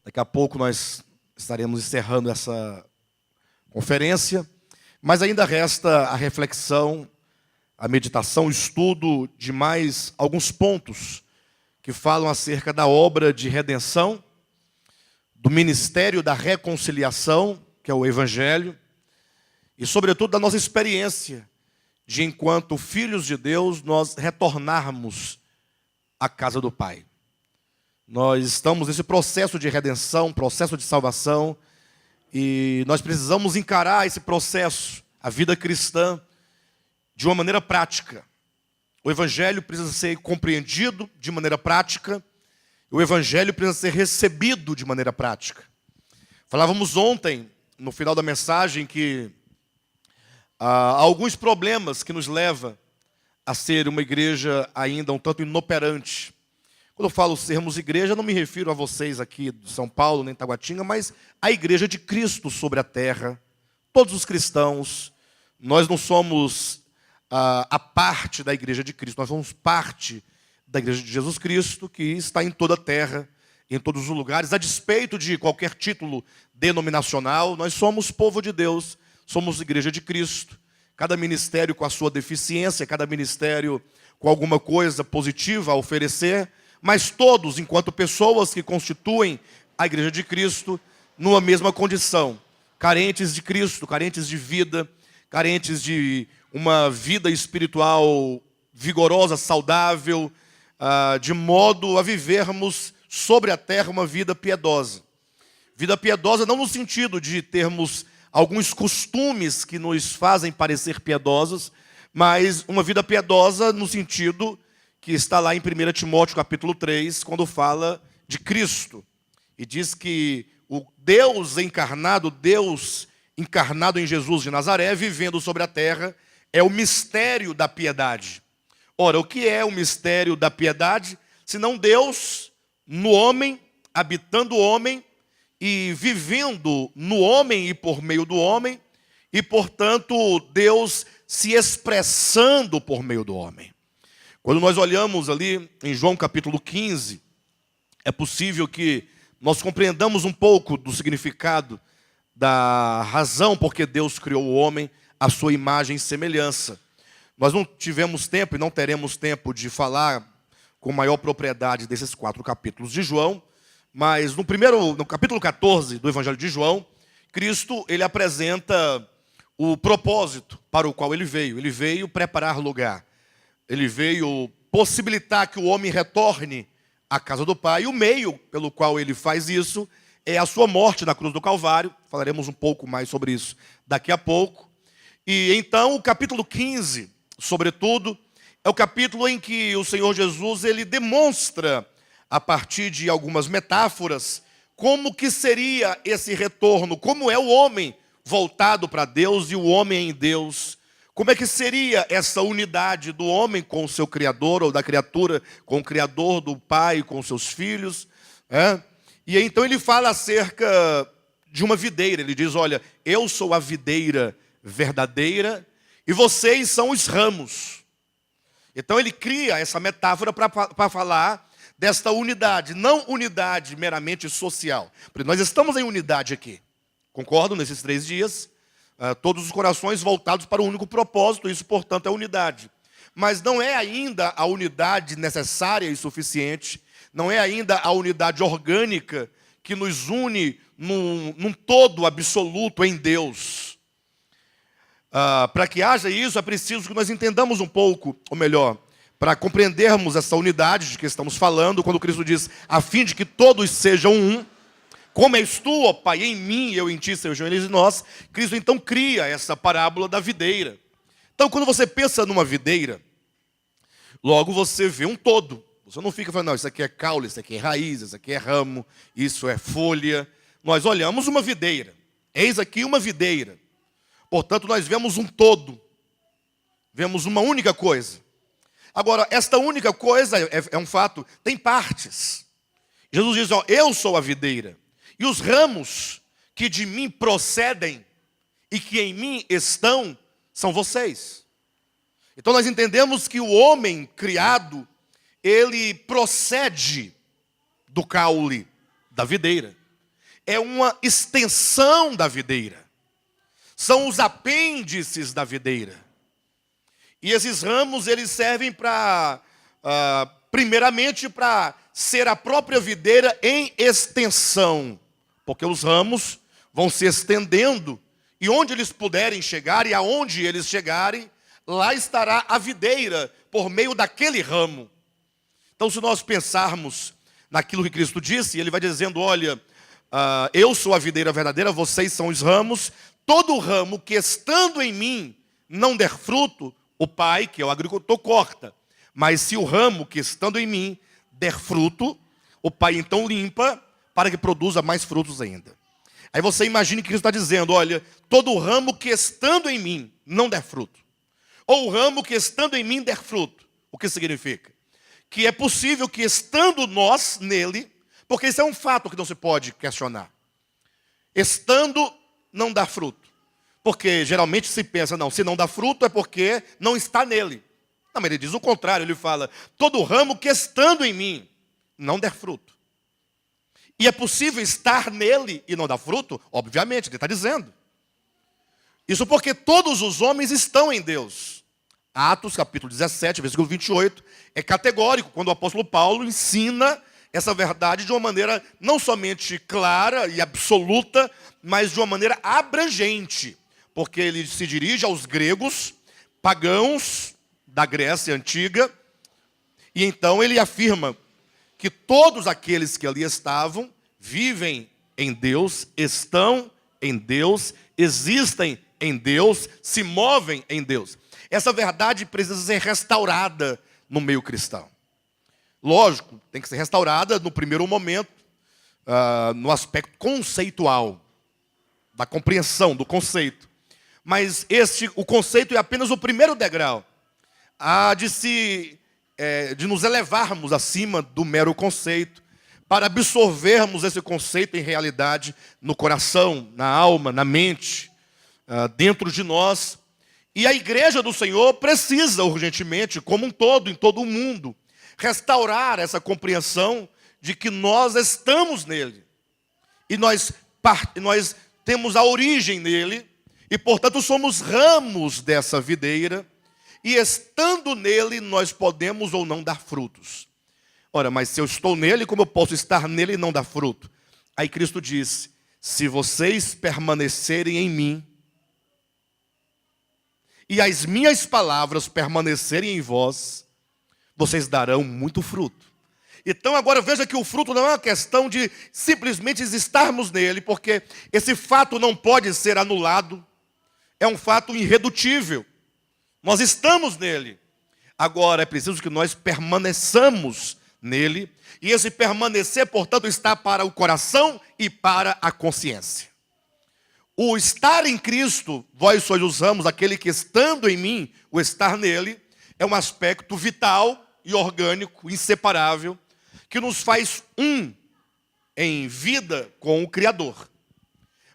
Daqui a pouco nós estaremos encerrando essa conferência, mas ainda resta a reflexão, a meditação, o estudo de mais alguns pontos que falam acerca da obra de redenção, do ministério da reconciliação, que é o Evangelho, e sobretudo da nossa experiência de, enquanto filhos de Deus, nós retornarmos à casa do Pai. Nós estamos nesse processo de redenção, processo de salvação, e nós precisamos encarar esse processo, a vida cristã, de uma maneira prática. O Evangelho precisa ser compreendido de maneira prática, o Evangelho precisa ser recebido de maneira prática. Falávamos ontem, no final da mensagem, que há alguns problemas que nos levam a ser uma igreja ainda um tanto inoperante. Quando eu falo sermos igreja, não me refiro a vocês aqui de São Paulo, nem Taguatinga, mas a igreja de Cristo sobre a terra. Todos os cristãos, nós não somos a parte da igreja de Cristo, nós somos parte da igreja de Jesus Cristo, que está em toda a terra, em todos os lugares, a despeito de qualquer título denominacional. Nós somos povo de Deus, somos igreja de Cristo. Cada ministério com a sua deficiência, cada ministério com alguma coisa positiva a oferecer, mas todos, enquanto pessoas que constituem a igreja de Cristo, numa mesma condição, carentes de Cristo, carentes de vida, carentes de uma vida espiritual vigorosa, saudável, de modo a vivermos sobre a terra uma vida piedosa. Vida piedosa não no sentido de termos alguns costumes que nos fazem parecer piedosos, mas uma vida piedosa no sentido que está lá em 1 Timóteo capítulo 3, quando fala de Cristo. E diz que o Deus encarnado em Jesus de Nazaré, vivendo sobre a terra, é o mistério da piedade. Ora, o que é o mistério da piedade? Senão Deus no homem, habitando o homem, e vivendo no homem e por meio do homem, e, portanto, Deus se expressando por meio do homem. Quando nós olhamos ali em João capítulo 15, é possível que nós compreendamos um pouco do significado da razão por que Deus criou o homem à sua imagem e semelhança. Nós não tivemos tempo e não teremos tempo de falar com maior propriedade desses 4 capítulos de João, mas no capítulo 14 do Evangelho de João, Cristo ele apresenta o propósito para o qual ele veio. Ele veio preparar lugar. Ele veio possibilitar que o homem retorne à casa do Pai. E o meio pelo qual ele faz isso é a sua morte na cruz do Calvário. Falaremos um pouco mais sobre isso daqui a pouco. E então o capítulo 15, sobretudo, é o capítulo em que o Senhor Jesus ele demonstra, a partir de algumas metáforas, como que seria esse retorno, como é o homem voltado para Deus e o homem em Deus. Como é que seria essa unidade do homem com o seu Criador, ou da criatura com o Criador, do Pai com os seus filhos? E então ele fala acerca de uma videira. Ele diz, olha, eu sou a videira verdadeira e vocês são os ramos. Então ele cria essa metáfora para falar desta unidade, não unidade meramente social. Porque nós estamos em unidade aqui. Concordam nesses 3 dias? Todos os corações voltados para o único propósito, isso, portanto, é unidade. Mas não é ainda a unidade necessária e suficiente, não é ainda a unidade orgânica que nos une num todo absoluto em Deus. Para que haja isso, é preciso que nós entendamos um pouco, ou melhor, para compreendermos essa unidade de que estamos falando, quando Cristo diz, a fim de que todos sejam um, como és tu, ó Pai, em mim e eu em ti, sejam eles em nós. Cristo então cria essa parábola da videira. Então quando você pensa numa videira, logo você vê um todo. Você não fica falando, não, isso aqui é caule, isso aqui é raiz, isso aqui é ramo, isso é folha. Nós olhamos uma videira. Eis aqui uma videira. Portanto, nós vemos um todo. Vemos uma única coisa. Agora, esta única coisa é um fato, tem partes. Jesus diz, ó, eu sou a videira, e os ramos que de mim procedem e que em mim estão, são vocês. Então nós entendemos que o homem criado, ele procede do caule da videira. É uma extensão da videira. São os apêndices da videira. E esses ramos, eles servem para, primeiramente, para ser a própria videira em extensão. Porque os ramos vão se estendendo, e onde eles puderem chegar, e aonde eles chegarem, lá estará a videira, por meio daquele ramo. Então, se nós pensarmos naquilo que Cristo disse, ele vai dizendo, olha, eu sou a videira verdadeira, vocês são os ramos, todo ramo que estando em mim não der fruto, o Pai, que é o agricultor, corta. Mas se o ramo que estando em mim der fruto, o Pai então limpa para que produza mais frutos ainda. Aí você imagine que Cristo está dizendo, olha, todo ramo que estando em mim não der fruto, ou o ramo que estando em mim der fruto. O que significa? Que é possível que estando nós nele, porque isso é um fato que não se pode questionar. Estando não dá fruto. Porque geralmente se pensa, não, se não dá fruto é porque não está nele. Não, mas ele diz o contrário, ele fala, todo ramo que estando em mim não der fruto. E é possível estar nele e não dar fruto? Obviamente, ele está dizendo. Isso porque todos os homens estão em Deus. Atos, capítulo 17, versículo 28, é categórico, quando o apóstolo Paulo ensina essa verdade de uma maneira não somente clara e absoluta, mas de uma maneira abrangente. Porque ele se dirige aos gregos, pagãos da Grécia Antiga, e então ele afirma que todos aqueles que ali estavam vivem em Deus, estão em Deus, existem em Deus, se movem em Deus. Essa verdade precisa ser restaurada no meio cristão. Lógico, tem que ser restaurada no primeiro momento, no aspecto conceitual, da compreensão do conceito. Mas o conceito é apenas o primeiro degrau. Há de nos elevarmos acima do mero conceito, para absorvermos esse conceito em realidade no coração, na alma, na mente, dentro de nós. E a igreja do Senhor precisa urgentemente, como um todo, em todo o mundo, restaurar essa compreensão de que nós estamos nele. E nós temos a origem nele, e portanto somos ramos dessa videira, e estando nele nós podemos ou não dar frutos. Ora, mas se eu estou nele, como eu posso estar nele e não dar fruto? Aí Cristo disse, se vocês permanecerem em mim, e as minhas palavras permanecerem em vós, vocês darão muito fruto. Então agora veja que o fruto não é uma questão de simplesmente estarmos nele, porque esse fato não pode ser anulado, é um fato irredutível. Nós estamos nele. Agora é preciso que nós permaneçamos nele, e esse permanecer, portanto, está para o coração e para a consciência. O estar em Cristo, vós sois os ramos, aquele que estando em mim, o estar nele, é um aspecto vital e orgânico, inseparável, que nos faz um em vida com o Criador.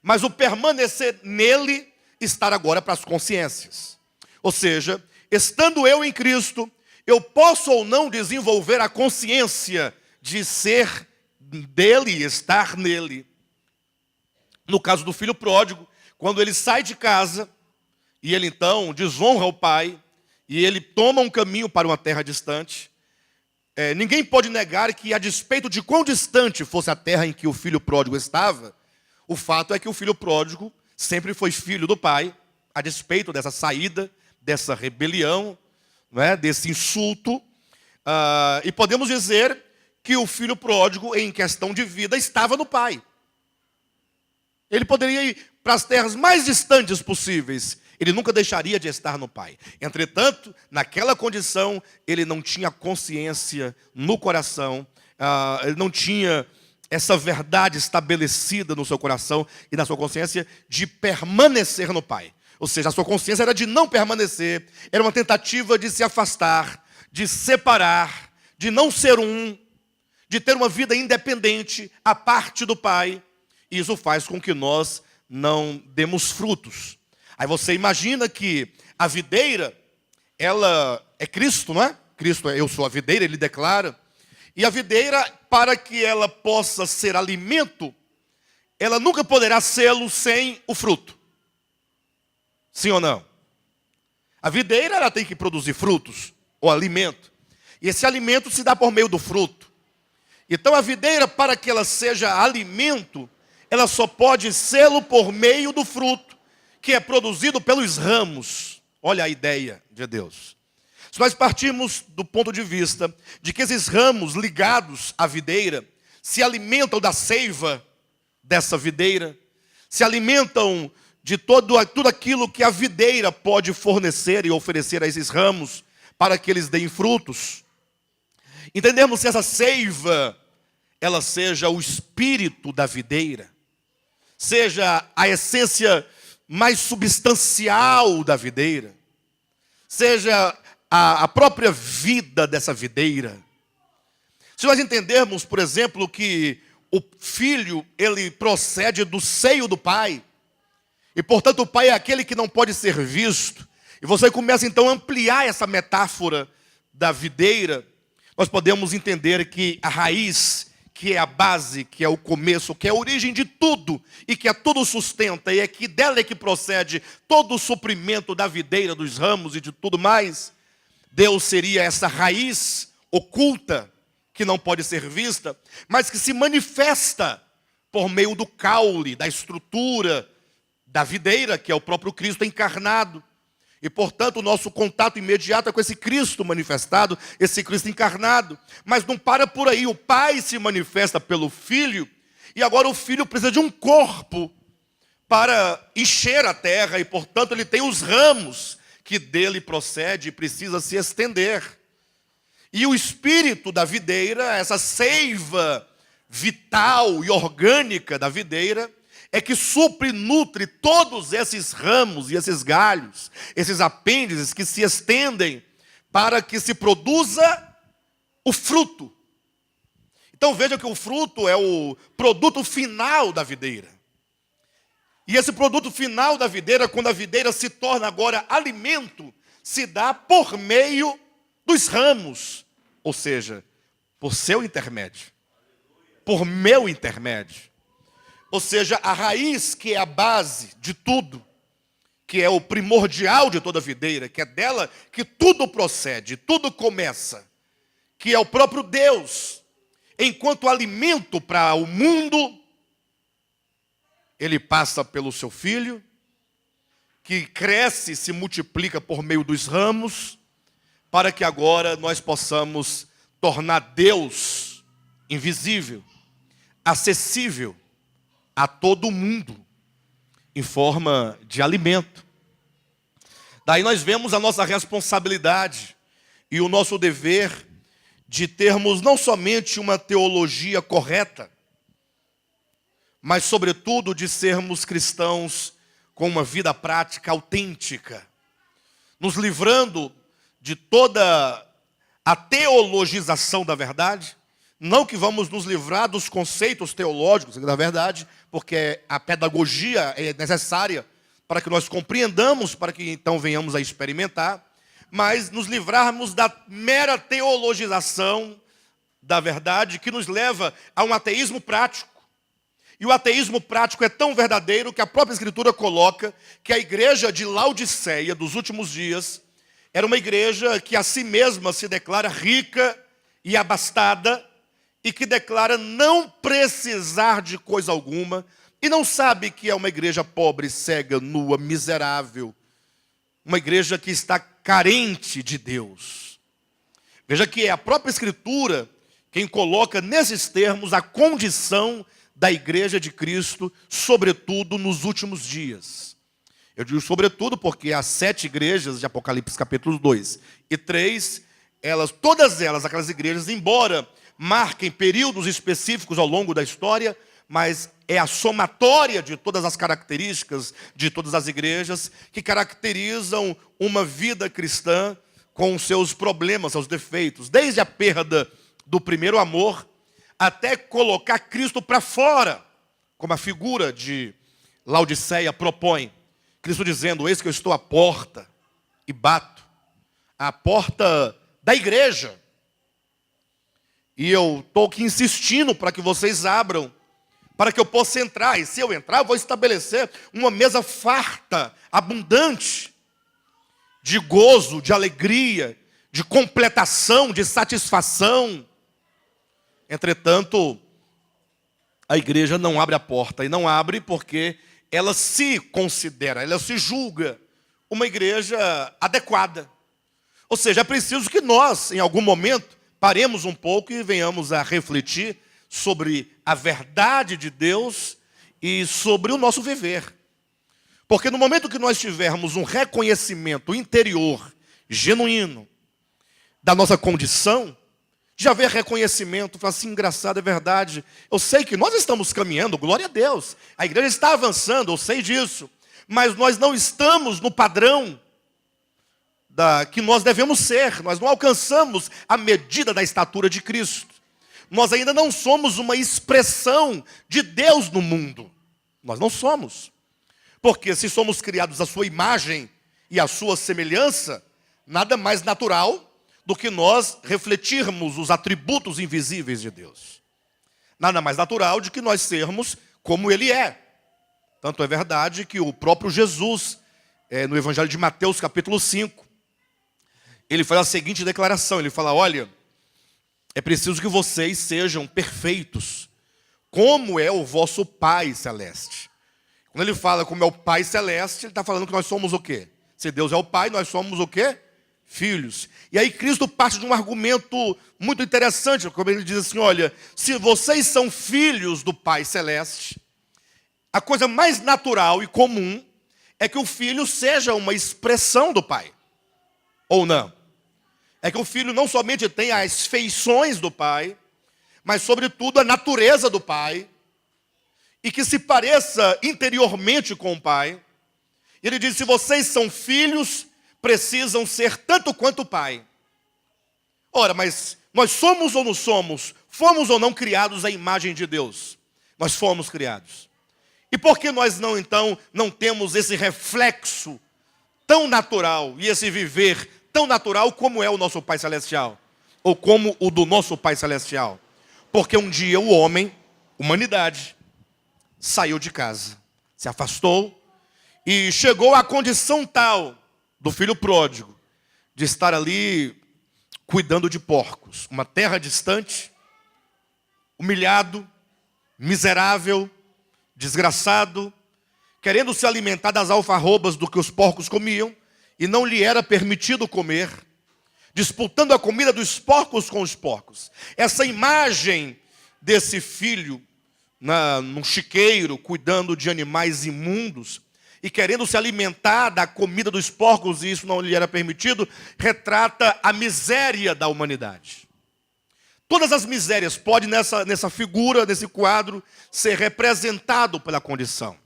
Mas o permanecer nele, estar agora para as consciências. Ou seja, estando eu em Cristo, eu posso ou não desenvolver a consciência de ser dele e estar nele. No caso do filho pródigo, quando ele sai de casa, e ele então desonra o pai, e ele toma um caminho para uma terra distante, ninguém pode negar que, a despeito de quão distante fosse a terra em que o filho pródigo estava, o fato é que o filho pródigo sempre foi filho do pai, a despeito dessa saída, dessa rebelião, desse insulto. E podemos dizer que o filho pródigo, em questão de vida, estava no pai. Ele poderia ir para as terras mais distantes possíveis. Ele nunca deixaria de estar no pai. Entretanto, naquela condição, ele não tinha consciência no coração, ele não tinha essa verdade estabelecida no seu coração e na sua consciência de permanecer no pai. Ou seja, a sua consciência era de não permanecer, era uma tentativa de se afastar, de separar, de não ser um, de ter uma vida independente, à parte do Pai. E isso faz com que nós não demos frutos. Aí você imagina que a videira, ela é Cristo, não é? Cristo é eu sou a videira, ele declara. E a videira, para que ela possa ser alimento, ela nunca poderá sê-lo sem o fruto. Sim ou não? A videira, ela tem que produzir frutos, ou alimento. E esse alimento se dá por meio do fruto. Então a videira, para que ela seja alimento, ela só pode sê-lo por meio do fruto, que é produzido pelos ramos. Olha a ideia de Deus. Se nós partirmos do ponto de vista de que esses ramos ligados à videira se alimentam da seiva dessa videira, se alimentam de tudo aquilo que a videira pode fornecer e oferecer a esses ramos para que eles deem frutos. Entendemos que essa seiva, ela seja o espírito da videira, seja a essência mais substancial da videira, seja a própria vida dessa videira. Se nós entendermos, por exemplo, que o filho, ele procede do seio do pai, e portanto o pai é aquele que não pode ser visto, e você começa então a ampliar essa metáfora da videira, nós podemos entender que a raiz, que é a base, que é o começo, que é a origem de tudo, e que tudo sustenta, e é que dela é que procede todo o suprimento da videira, dos ramos e de tudo mais. Deus seria essa raiz oculta, que não pode ser vista, mas que se manifesta por meio do caule, da estrutura da videira, que é o próprio Cristo encarnado. E, portanto, o nosso contato imediato é com esse Cristo manifestado, esse Cristo encarnado. Mas não para por aí, o Pai se manifesta pelo Filho, e agora o Filho precisa de um corpo para encher a terra, e, portanto, ele tem os ramos que dele procede e precisa se estender. E o espírito da videira, essa seiva vital e orgânica da videira, é que supre e nutre todos esses ramos e esses galhos, esses apêndices que se estendem para que se produza o fruto. Então veja que o fruto é o produto final da videira. E esse produto final da videira, quando a videira se torna agora alimento, se dá por meio dos ramos, ou seja, por seu intermédio, por meu intermédio. Ou seja, a raiz que é a base de tudo, que é o primordial de toda videira, que é dela que tudo procede, tudo começa, que é o próprio Deus, enquanto alimento para o mundo, ele passa pelo seu Filho, que cresce e se multiplica por meio dos ramos, para que agora nós possamos tornar Deus invisível, acessível a todo mundo, em forma de alimento. Daí nós vemos a nossa responsabilidade e o nosso dever de termos não somente uma teologia correta, mas sobretudo de sermos cristãos com uma vida prática autêntica, nos livrando de toda a teologização da verdade. Não que vamos nos livrar dos conceitos teológicos da verdade, porque a pedagogia é necessária para que nós compreendamos, para que então venhamos a experimentar, mas nos livrarmos da mera teologização da verdade, que nos leva a um ateísmo prático. E o ateísmo prático é tão verdadeiro que a própria Escritura coloca que a igreja de Laodiceia, dos últimos dias, era uma igreja que a si mesma se declara rica e abastada, e que declara não precisar de coisa alguma, e não sabe que é uma igreja pobre, cega, nua, miserável, uma igreja que está carente de Deus. Veja que é a própria Escritura quem coloca nesses termos a condição da igreja de Cristo, sobretudo nos últimos dias. Eu digo sobretudo porque as 7 igrejas de Apocalipse capítulo 2 e 3, todas elas, aquelas igrejas, embora marquem períodos específicos ao longo da história, mas é a somatória de todas as características de todas as igrejas que caracterizam uma vida cristã com os seus problemas, seus defeitos, desde a perda do primeiro amor até colocar Cristo para fora, como a figura de Laodiceia propõe. Cristo dizendo: eis que eu estou à porta e bato, à porta da igreja. E eu estou aqui insistindo para que vocês abram, para que eu possa entrar. E se eu entrar, eu vou estabelecer uma mesa farta, abundante, de gozo, de alegria, de completação, de satisfação. Entretanto, a igreja não abre a porta. E não abre porque ela se considera, ela se julga uma igreja adequada. Ou seja, é preciso que nós, em algum momento, paremos um pouco e venhamos a refletir sobre a verdade de Deus e sobre o nosso viver. Porque no momento que nós tivermos um reconhecimento interior, genuíno, da nossa condição, já haver reconhecimento, fala assim: engraçado, é verdade, eu sei que nós estamos caminhando, glória a Deus, a igreja está avançando, eu sei disso, mas nós não estamos no padrão que nós devemos ser, nós não alcançamos a medida da estatura de Cristo, nós ainda não somos uma expressão de Deus no mundo, nós não somos, porque se somos criados à sua imagem e à sua semelhança, nada mais natural do que nós refletirmos os atributos invisíveis de Deus. Nada mais natural do que nós sermos como Ele é. Tanto é verdade que o próprio Jesus, no Evangelho de Mateus, capítulo 5, ele faz a seguinte declaração, ele fala: olha, é preciso que vocês sejam perfeitos, como é o vosso Pai Celeste. Quando ele fala como é o Pai Celeste, ele está falando que nós somos o quê? Se Deus é o Pai, nós somos o quê? Filhos. E aí Cristo parte de um argumento muito interessante, como ele diz assim: olha, se vocês são filhos do Pai Celeste, a coisa mais natural e comum é que o filho seja uma expressão do Pai. Ou não? É que o filho não somente tenha as feições do Pai, mas sobretudo a natureza do Pai, e que se pareça interiormente com o Pai. E ele diz: se vocês são filhos, precisam ser tanto quanto o Pai. Ora, mas nós somos ou não somos? Fomos ou não criados à imagem de Deus? Nós fomos criados. E por que nós não, então, não temos esse reflexo tão natural e esse viver tão natural como é o nosso Pai Celestial? Ou como o do nosso Pai Celestial? Porque um dia o homem, humanidade, saiu de casa, se afastou e chegou à condição tal do filho pródigo, de estar ali cuidando de porcos, uma terra distante, humilhado, miserável, desgraçado, querendo se alimentar das alfarrobas do que os porcos comiam, e não lhe era permitido comer, disputando a comida dos porcos com os porcos. Essa imagem desse filho num chiqueiro, cuidando de animais imundos, e querendo se alimentar da comida dos porcos, e isso não lhe era permitido, retrata a miséria da humanidade. Todas as misérias podem, nessa figura, nesse quadro, ser representado pela condição.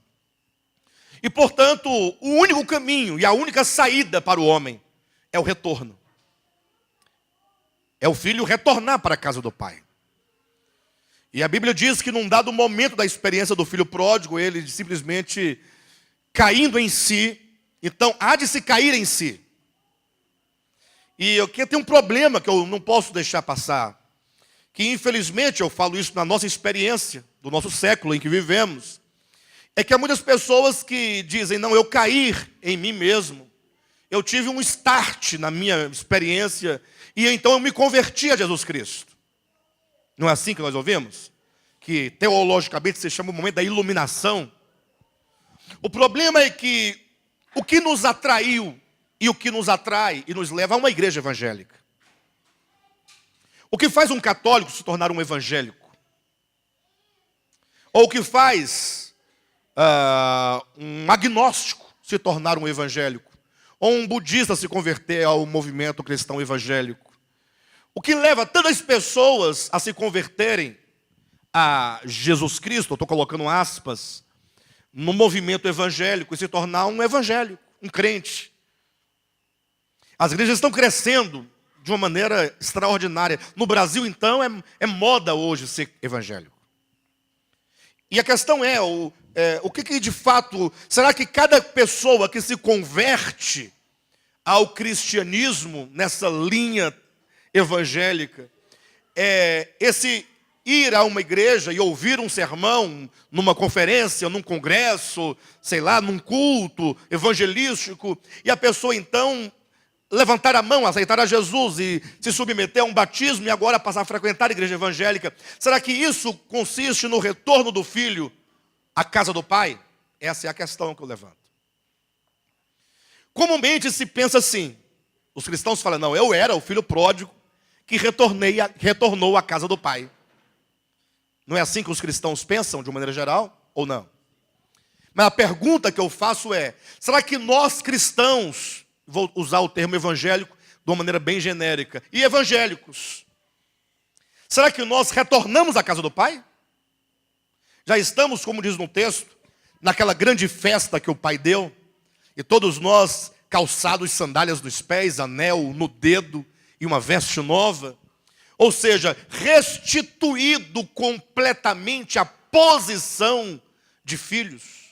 E, portanto, o único caminho e a única saída para o homem é o retorno. É o filho retornar para a casa do pai. E a Bíblia diz que num dado momento da experiência do filho pródigo, ele simplesmente caindo em si, então há de se cair em si. E aqui tem um problema que eu não posso deixar passar, que infelizmente eu falo isso na nossa experiência, do nosso século em que vivemos, é que há muitas pessoas que dizem: não, eu caí em mim mesmo, eu tive um start na minha experiência, e então eu me converti a Jesus Cristo. Não é assim que nós ouvimos? Que teologicamente se chama o momento da iluminação. O problema é que o que nos atraiu e o que nos atrai e nos leva a uma igreja evangélica. O que faz um católico se tornar um evangélico? Ou o que faz um agnóstico se tornar um evangélico? Ou um budista se converter ao movimento cristão evangélico? O que leva tantas pessoas a se converterem a Jesus Cristo, estou colocando aspas, no movimento evangélico e se tornar um evangélico, um crente. As igrejas estão crescendo de uma maneira extraordinária. No Brasil, então, é moda hoje ser evangélico. E a questão é, o que de fato, será que cada pessoa que se converte ao cristianismo, nessa linha evangélica, esse ir a uma igreja e ouvir um sermão numa conferência, num congresso, sei lá, num culto evangelístico, e a pessoa então levantar a mão, aceitar a Jesus e se submeter a um batismo e agora passar a frequentar a igreja evangélica. Será que isso consiste no retorno do filho à casa do pai? Essa é a questão que eu levanto. Comumente se pensa assim, os cristãos falam, não, eu era o filho pródigo que retornou à casa do pai. Não é assim que os cristãos pensam de uma maneira geral, ou não? Mas a pergunta que eu faço é, será que nós cristãos, vou usar o termo evangélico de uma maneira bem genérica, e evangélicos, será que nós retornamos à casa do pai? Já estamos, como diz no texto, naquela grande festa que o pai deu, e todos nós calçados sandálias nos pés, anel no dedo e uma veste nova, ou seja, restituído completamente a posição de filhos.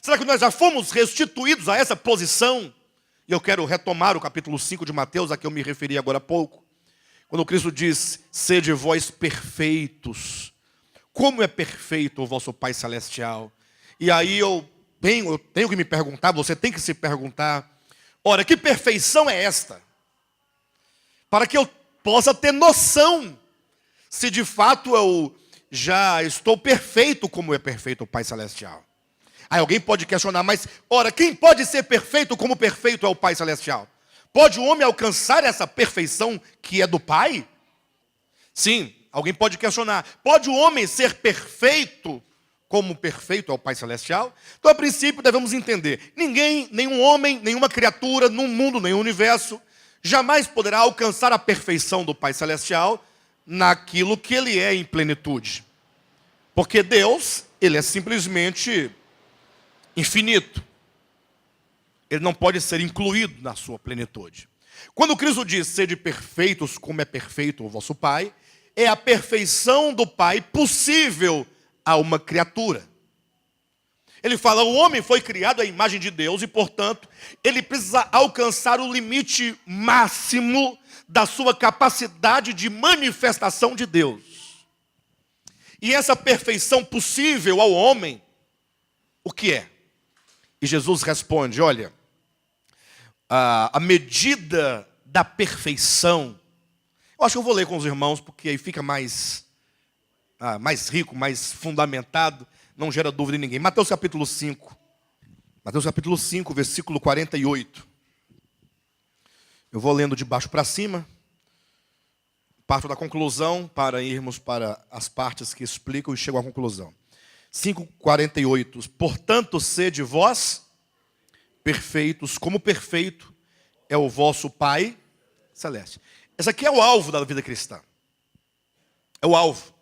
Será que nós já fomos restituídos a essa posição? E eu quero retomar o capítulo 5 de Mateus, a que eu me referi agora há pouco. Quando Cristo diz, sede vós perfeitos, como é perfeito o vosso Pai Celestial. E aí eu tenho que me perguntar, você tem que se perguntar, ora, que perfeição é esta? Para que eu possa ter noção se de fato eu já estou perfeito como é perfeito o Pai Celestial. Aí alguém pode questionar, mas ora, quem pode ser perfeito como perfeito é o Pai Celestial? Pode o homem alcançar essa perfeição que é do Pai? Sim, alguém pode questionar. Pode o homem ser perfeito como perfeito é o Pai Celestial? Então, a princípio, devemos entender. Ninguém, nenhum homem, nenhuma criatura, num mundo, nenhum universo, jamais poderá alcançar a perfeição do Pai Celestial naquilo que ele é em plenitude. Porque Deus, ele é simplesmente infinito. Ele não pode ser incluído na sua plenitude. Quando Cristo diz, sede perfeitos como é perfeito o vosso Pai, é a perfeição do Pai possível a uma criatura. Ele fala, o homem foi criado à imagem de Deus e, portanto, ele precisa alcançar o limite máximo da sua capacidade de manifestação de Deus. E essa perfeição possível ao homem, o que é? E Jesus responde, olha, a medida da perfeição, eu acho que eu vou ler com os irmãos, porque aí fica mais rico, mais fundamentado, não gera dúvida em ninguém. Mateus capítulo 5, versículo 48. Eu vou lendo de baixo para cima, parto da conclusão para irmos para as partes que explicam e chego à conclusão. 5:48. Portanto, sede vós perfeitos, como perfeito é o vosso Pai Celeste. Esse aqui é o alvo da vida cristã. É o alvo.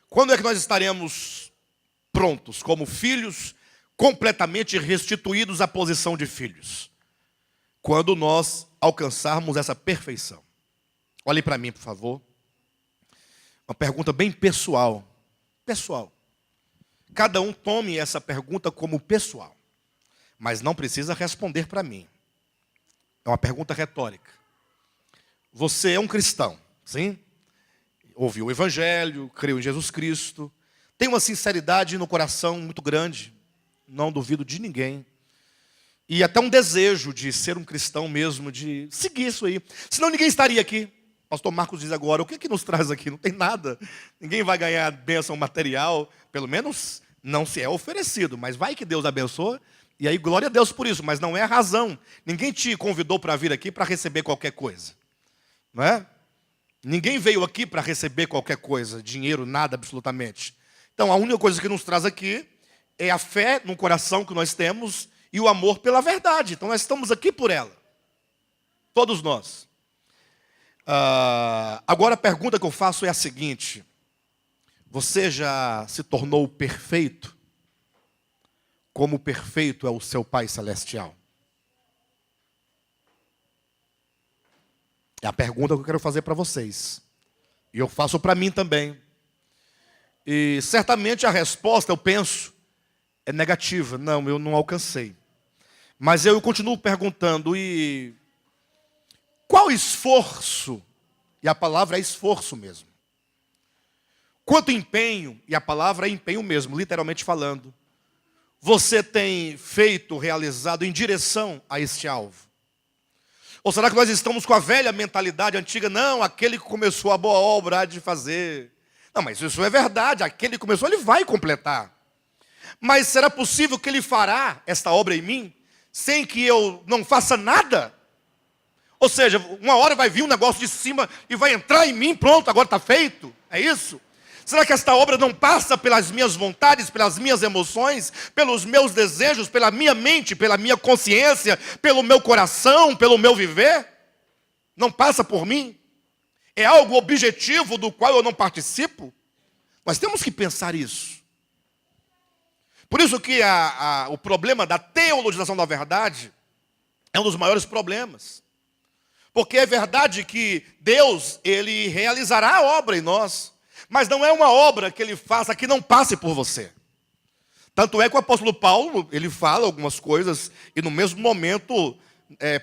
Quando é que nós estaremos prontos, como filhos, completamente restituídos à posição de filhos? Quando nós alcançarmos essa perfeição. Olhem para mim, por favor. Uma pergunta bem pessoal. Pessoal. Cada um tome essa pergunta como pessoal. Mas não precisa responder para mim. É uma pergunta retórica. Você é um cristão, sim? Ouviu o Evangelho, creu em Jesus Cristo. Tem uma sinceridade no coração muito grande. Não duvido de ninguém. E até um desejo de ser um cristão mesmo, de seguir isso aí. Senão ninguém estaria aqui. Pastor Marcos diz agora, o que é que nos traz aqui? Não tem nada. Ninguém vai ganhar bênção material, pelo menos não se é oferecido. Mas vai que Deus abençoa, e aí glória a Deus por isso, mas não é a razão. Ninguém te convidou para vir aqui para receber qualquer coisa. Não é? Ninguém veio aqui para receber qualquer coisa, dinheiro, nada absolutamente. Então a única coisa que nos traz aqui é a fé no coração que nós temos e o amor pela verdade. Então nós estamos aqui por ela. Todos nós. Agora a pergunta que eu faço é a seguinte. Você já se tornou perfeito? Como perfeito é o seu Pai Celestial? É a pergunta que eu quero fazer para vocês. E eu faço para mim também. E certamente a resposta, eu penso, é negativa. Não, eu não alcancei. Mas eu continuo perguntando, e qual esforço? E a palavra é esforço mesmo. Quanto empenho, e a palavra é empenho mesmo, literalmente falando, você tem feito, realizado em direção a este alvo? Ou será que nós estamos com a velha mentalidade antiga? Não, aquele que começou a boa obra há de fazer. Não, mas isso é verdade, aquele que começou, ele vai completar. Mas será possível que ele fará esta obra em mim, sem que eu não faça nada? Ou seja, uma hora vai vir um negócio de cima e vai entrar em mim, pronto, agora está feito. É isso? Será que esta obra não passa pelas minhas vontades, pelas minhas emoções, pelos meus desejos, pela minha mente, pela minha consciência, pelo meu coração, pelo meu viver? Não passa por mim? É algo objetivo do qual eu não participo? Nós temos que pensar isso. Por isso que o problema da teologização da verdade é um dos maiores problemas. Porque é verdade que Deus, Ele realizará a obra em nós, mas não é uma obra que Ele faça que não passe por você. Tanto é que o apóstolo Paulo, ele fala algumas coisas, e no mesmo momento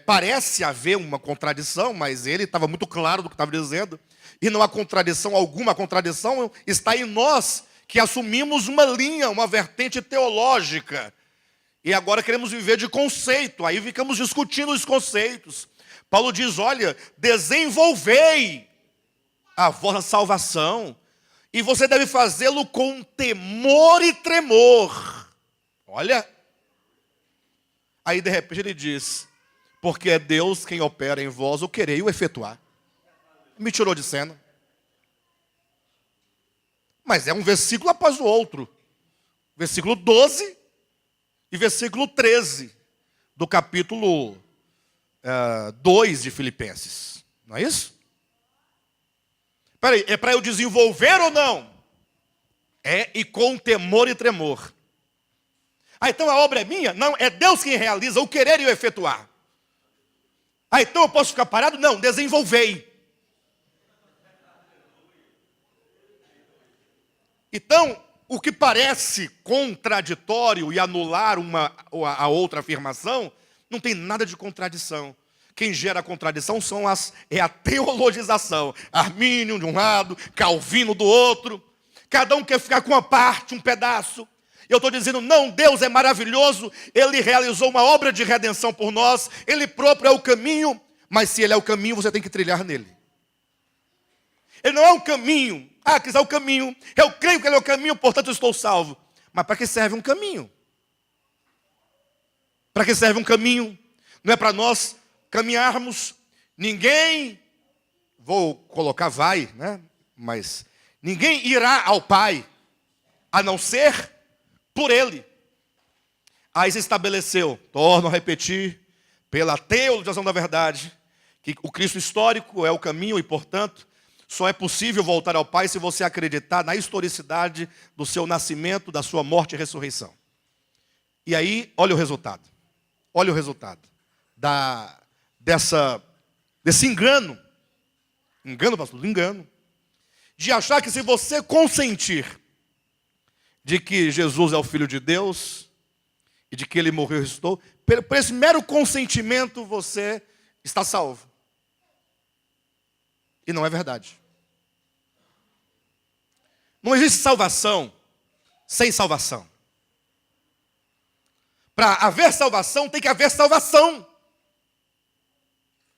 parece haver uma contradição, mas ele estava muito claro do que estava dizendo, e não há contradição alguma, a contradição está em nós, que assumimos uma linha, uma vertente teológica, e agora queremos viver de conceito, aí ficamos discutindo os conceitos. Paulo diz, olha, desenvolvei a vossa salvação, e você deve fazê-lo com temor e tremor. Olha. Aí de repente ele diz, porque é Deus quem opera em vós o querer e o efetuar. Me tirou de cena. Mas é um versículo após o outro. Versículo 12 e versículo 13 do capítulo 2 de Filipenses. Não é isso? Peraí, é para eu desenvolver ou não? É, e com temor e tremor. Ah, então a obra é minha? Não, é Deus quem realiza o querer e o efetuar. Ah, então eu posso ficar parado? Não, desenvolvei. Então, o que parece contraditório e anular a outra afirmação, não tem nada de contradição. Quem gera a contradição é a teologização. Armínio de um lado, Calvino do outro. Cada um quer ficar com uma parte, um pedaço. Eu estou dizendo, não, Deus é maravilhoso. Ele realizou uma obra de redenção por nós. Ele próprio é o caminho. Mas se Ele é o caminho, você tem que trilhar nele. Ele não é um caminho. Ah, Cristo é o caminho. Eu creio que Ele é o caminho, portanto eu estou salvo. Mas para que serve um caminho? Para que serve um caminho? Não é para nós caminharmos, ninguém, vou colocar vai, né? Mas ninguém irá ao Pai, a não ser por Ele. Aí se estabeleceu, torno a repetir, pela teologização da verdade, que o Cristo histórico é o caminho e, portanto, só é possível voltar ao Pai se você acreditar na historicidade do seu nascimento, da sua morte e ressurreição. E aí, olha o resultado. Olha o resultado desse engano, pastor, engano, de achar que se você consentir de que Jesus é o Filho de Deus e de que Ele morreu e ressuscitou, por esse mero consentimento você está salvo. E não é verdade. Não existe salvação sem salvação. Para haver salvação, tem que haver salvação.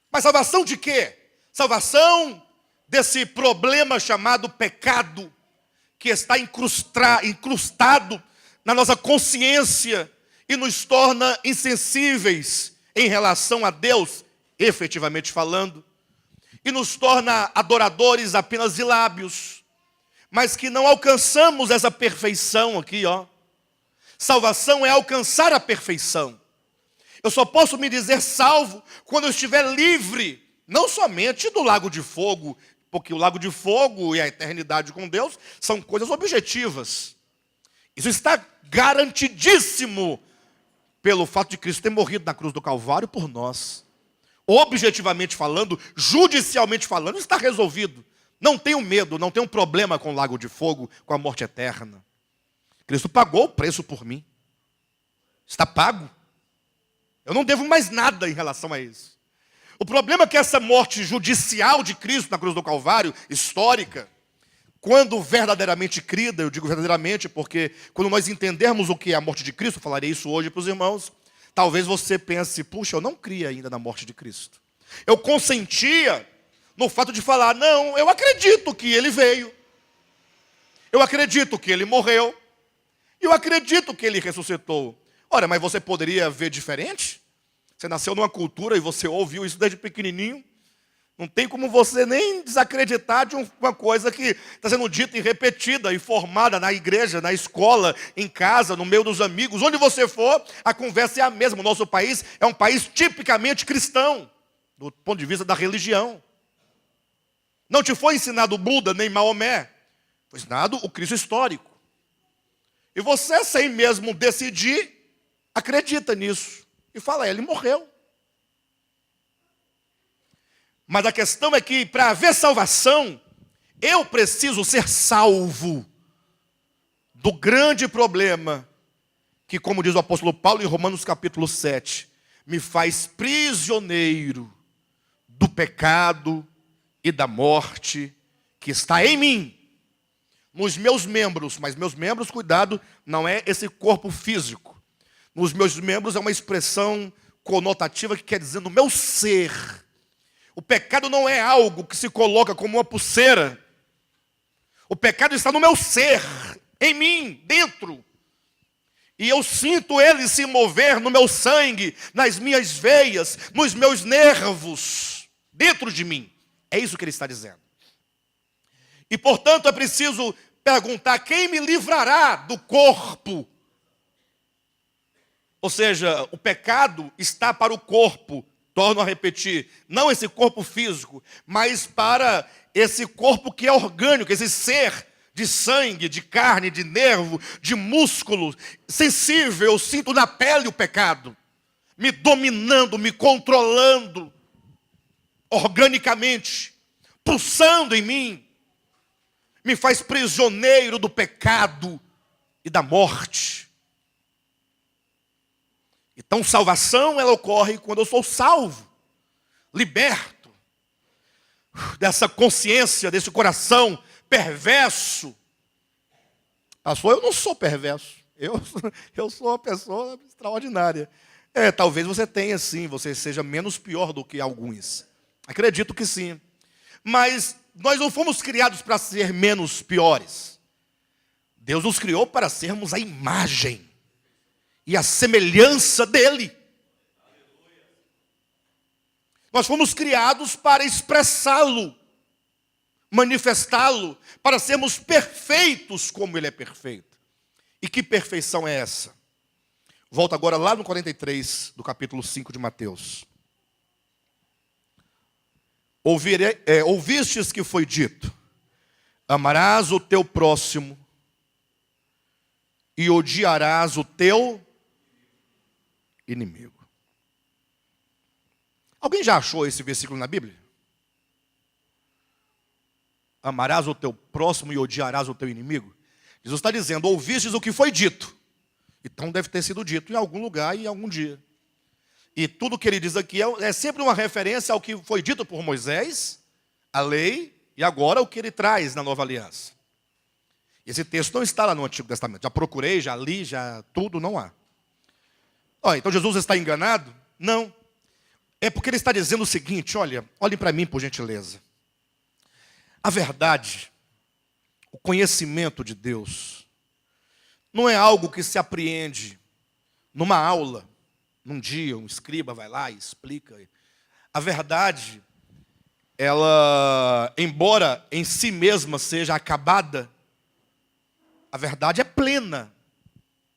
Mas salvação de quê? Salvação desse problema chamado pecado, que está incrustado na nossa consciência e nos torna insensíveis em relação a Deus, efetivamente falando, e nos torna adoradores apenas de lábios, mas que não alcançamos essa perfeição aqui, ó. Salvação é alcançar a perfeição. Eu só posso me dizer salvo quando eu estiver livre, não somente do lago de fogo, porque o lago de fogo e a eternidade com Deus são coisas objetivas. Isso está garantidíssimo pelo fato de Cristo ter morrido na cruz do Calvário por nós. Objetivamente falando, judicialmente falando, está resolvido. Não tenho medo, não tenho problema com o lago de fogo, com a morte eterna. Cristo pagou o preço por mim. Está pago. Eu não devo mais nada em relação a isso. O problema é que essa morte judicial de Cristo na cruz do Calvário, histórica, quando verdadeiramente crida, eu digo verdadeiramente porque quando nós entendermos o que é a morte de Cristo, eu falarei isso hoje para os irmãos, talvez você pense, puxa, eu não cria ainda na morte de Cristo. Eu consentia no fato de falar, não, eu acredito que ele veio. Eu acredito que ele morreu. Eu acredito que ele ressuscitou. Ora, mas você poderia ver diferente? Você nasceu numa cultura e você ouviu isso desde pequenininho. Não tem como você nem desacreditar de uma coisa que está sendo dita e repetida e formada na igreja, na escola, em casa, no meio dos amigos. Onde você for, a conversa é a mesma. O nosso país é um país tipicamente cristão, do ponto de vista da religião. Não te foi ensinado Buda nem Maomé. Foi ensinado o Cristo histórico. E você, sem mesmo decidir, acredita nisso. E fala, ele morreu. Mas a questão é que, para haver salvação, eu preciso ser salvo do grande problema que, como diz o apóstolo Paulo em Romanos capítulo 7, me faz prisioneiro do pecado e da morte que está em mim, nos meus membros. Mas meus membros, cuidado, não é esse corpo físico. Nos meus membros é uma expressão conotativa que quer dizer no meu ser. O pecado não é algo que se coloca como uma pulseira. O pecado está no meu ser, em mim, dentro. E eu sinto ele se mover no meu sangue, nas minhas veias, nos meus nervos, dentro de mim. É isso que ele está dizendo. E, portanto, é preciso perguntar, quem me livrará do corpo? Ou seja, o pecado está para o corpo, torno a repetir, não esse corpo físico, mas para esse corpo que é orgânico, esse ser de sangue, de carne, de nervo, de músculo, sensível. Eu sinto na pele o pecado, me dominando, me controlando, organicamente, pulsando em mim, me faz prisioneiro do pecado e da morte. Então, salvação, ela ocorre quando eu sou salvo, liberto dessa consciência, desse coração perverso. Pastor, eu não sou perverso. Eu sou uma pessoa extraordinária. Talvez você tenha sim, você seja menos pior do que alguns. Acredito que sim. Mas nós não fomos criados para ser menos piores. Deus nos criou para sermos a imagem e a semelhança dele. Nós fomos criados para expressá-lo, manifestá-lo, para sermos perfeitos como ele é perfeito. E que perfeição é essa? Volta agora lá no 43 do capítulo 5 de Mateus. Ouvistes que foi dito, amarás o teu próximo e odiarás o teu inimigo. Alguém já achou esse versículo na Bíblia? Amarás o teu próximo e odiarás o teu inimigo? Jesus está dizendo, ouvistes o que foi dito. Então deve ter sido dito em algum lugar e em algum dia. E tudo que ele diz aqui é sempre uma referência ao que foi dito por Moisés, a lei, e agora o que ele traz na nova aliança. Esse texto não está lá no Antigo Testamento. Já procurei, já li, já tudo, não há. Então Jesus está enganado? Não. É porque ele está dizendo o seguinte, olhem para mim por gentileza. A verdade, o conhecimento de Deus, não é algo que se apreende numa aula, num dia, um escriba vai lá e explica. A verdade, ela, embora em si mesma seja acabada, a verdade é plena.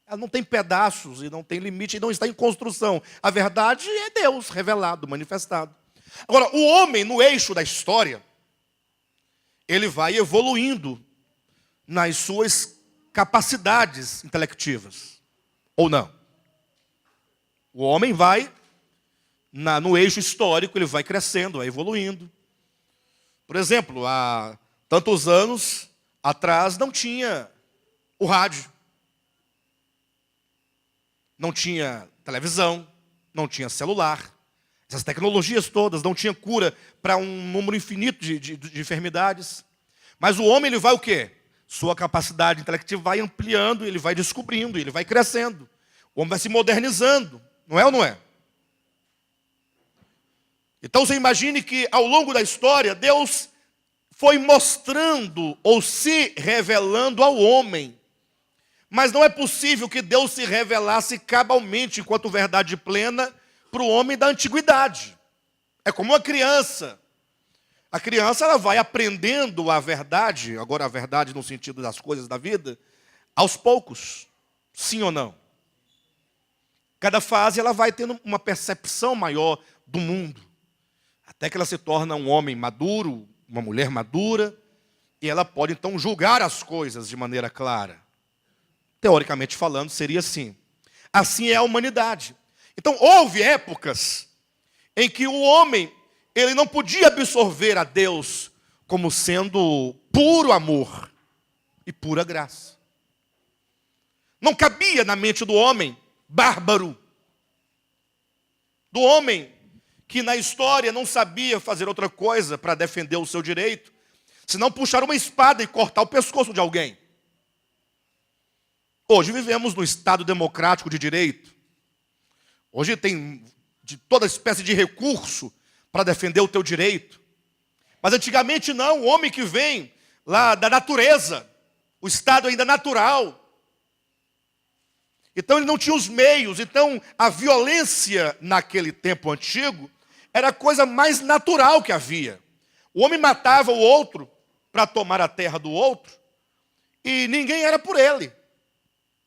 Ela não tem pedaços e não tem limite e não está em construção. A verdade é Deus revelado, manifestado. Agora, o homem no eixo da história, ele vai evoluindo nas suas capacidades intelectivas, ou não? O homem vai, no eixo histórico, ele vai crescendo, vai evoluindo. Por exemplo, há tantos anos atrás não tinha o rádio, não tinha televisão, não tinha celular, essas tecnologias todas, não tinha cura para um número infinito de enfermidades. Mas o homem, ele vai o quê? Sua capacidade intelectiva vai ampliando, ele vai descobrindo, ele vai crescendo. O homem vai se modernizando, não é ou não é? Então você imagine que ao longo da história, Deus foi mostrando ou se revelando ao homem. Mas não é possível que Deus se revelasse cabalmente, enquanto verdade plena, para o homem da antiguidade. É como uma criança. A criança, ela vai aprendendo a verdade, agora a verdade no sentido das coisas da vida, aos poucos. Sim ou não? Cada fase ela vai tendo uma percepção maior do mundo. Até que ela se torna um homem maduro, uma mulher madura, e ela pode então julgar as coisas de maneira clara. Teoricamente falando, seria assim. Assim é a humanidade. Então, houve épocas em que o homem, ele não podia absorver a Deus como sendo puro amor e pura graça. Não cabia na mente do homem bárbaro, do homem que na história não sabia fazer outra coisa para defender o seu direito, senão puxar uma espada e cortar o pescoço de alguém. Hoje vivemos no Estado democrático de direito. Hoje tem de toda espécie de recurso para defender o teu direito. Mas antigamente não, o homem que vem lá da natureza, o estado ainda natural. Então ele não tinha os meios, então a violência naquele tempo antigo era a coisa mais natural que havia. O homem matava o outro para tomar a terra do outro e ninguém era por ele.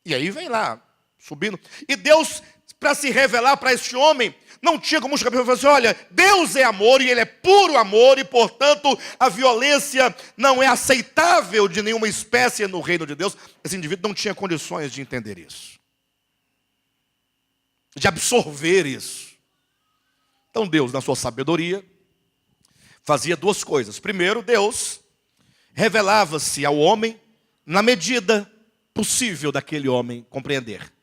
E aí vem lá, subindo. E Deus, para se revelar para este homem, não tinha como chegar para ele e falar assim, olha, Deus é amor e Ele é puro amor e, portanto, a violência não é aceitável de nenhuma espécie no reino de Deus. Esse indivíduo não tinha condições de entender isso, de absorver isso. Então Deus, na sua sabedoria, fazia duas coisas. Primeiro, Deus revelava-se ao homem na medida possível daquele homem compreender.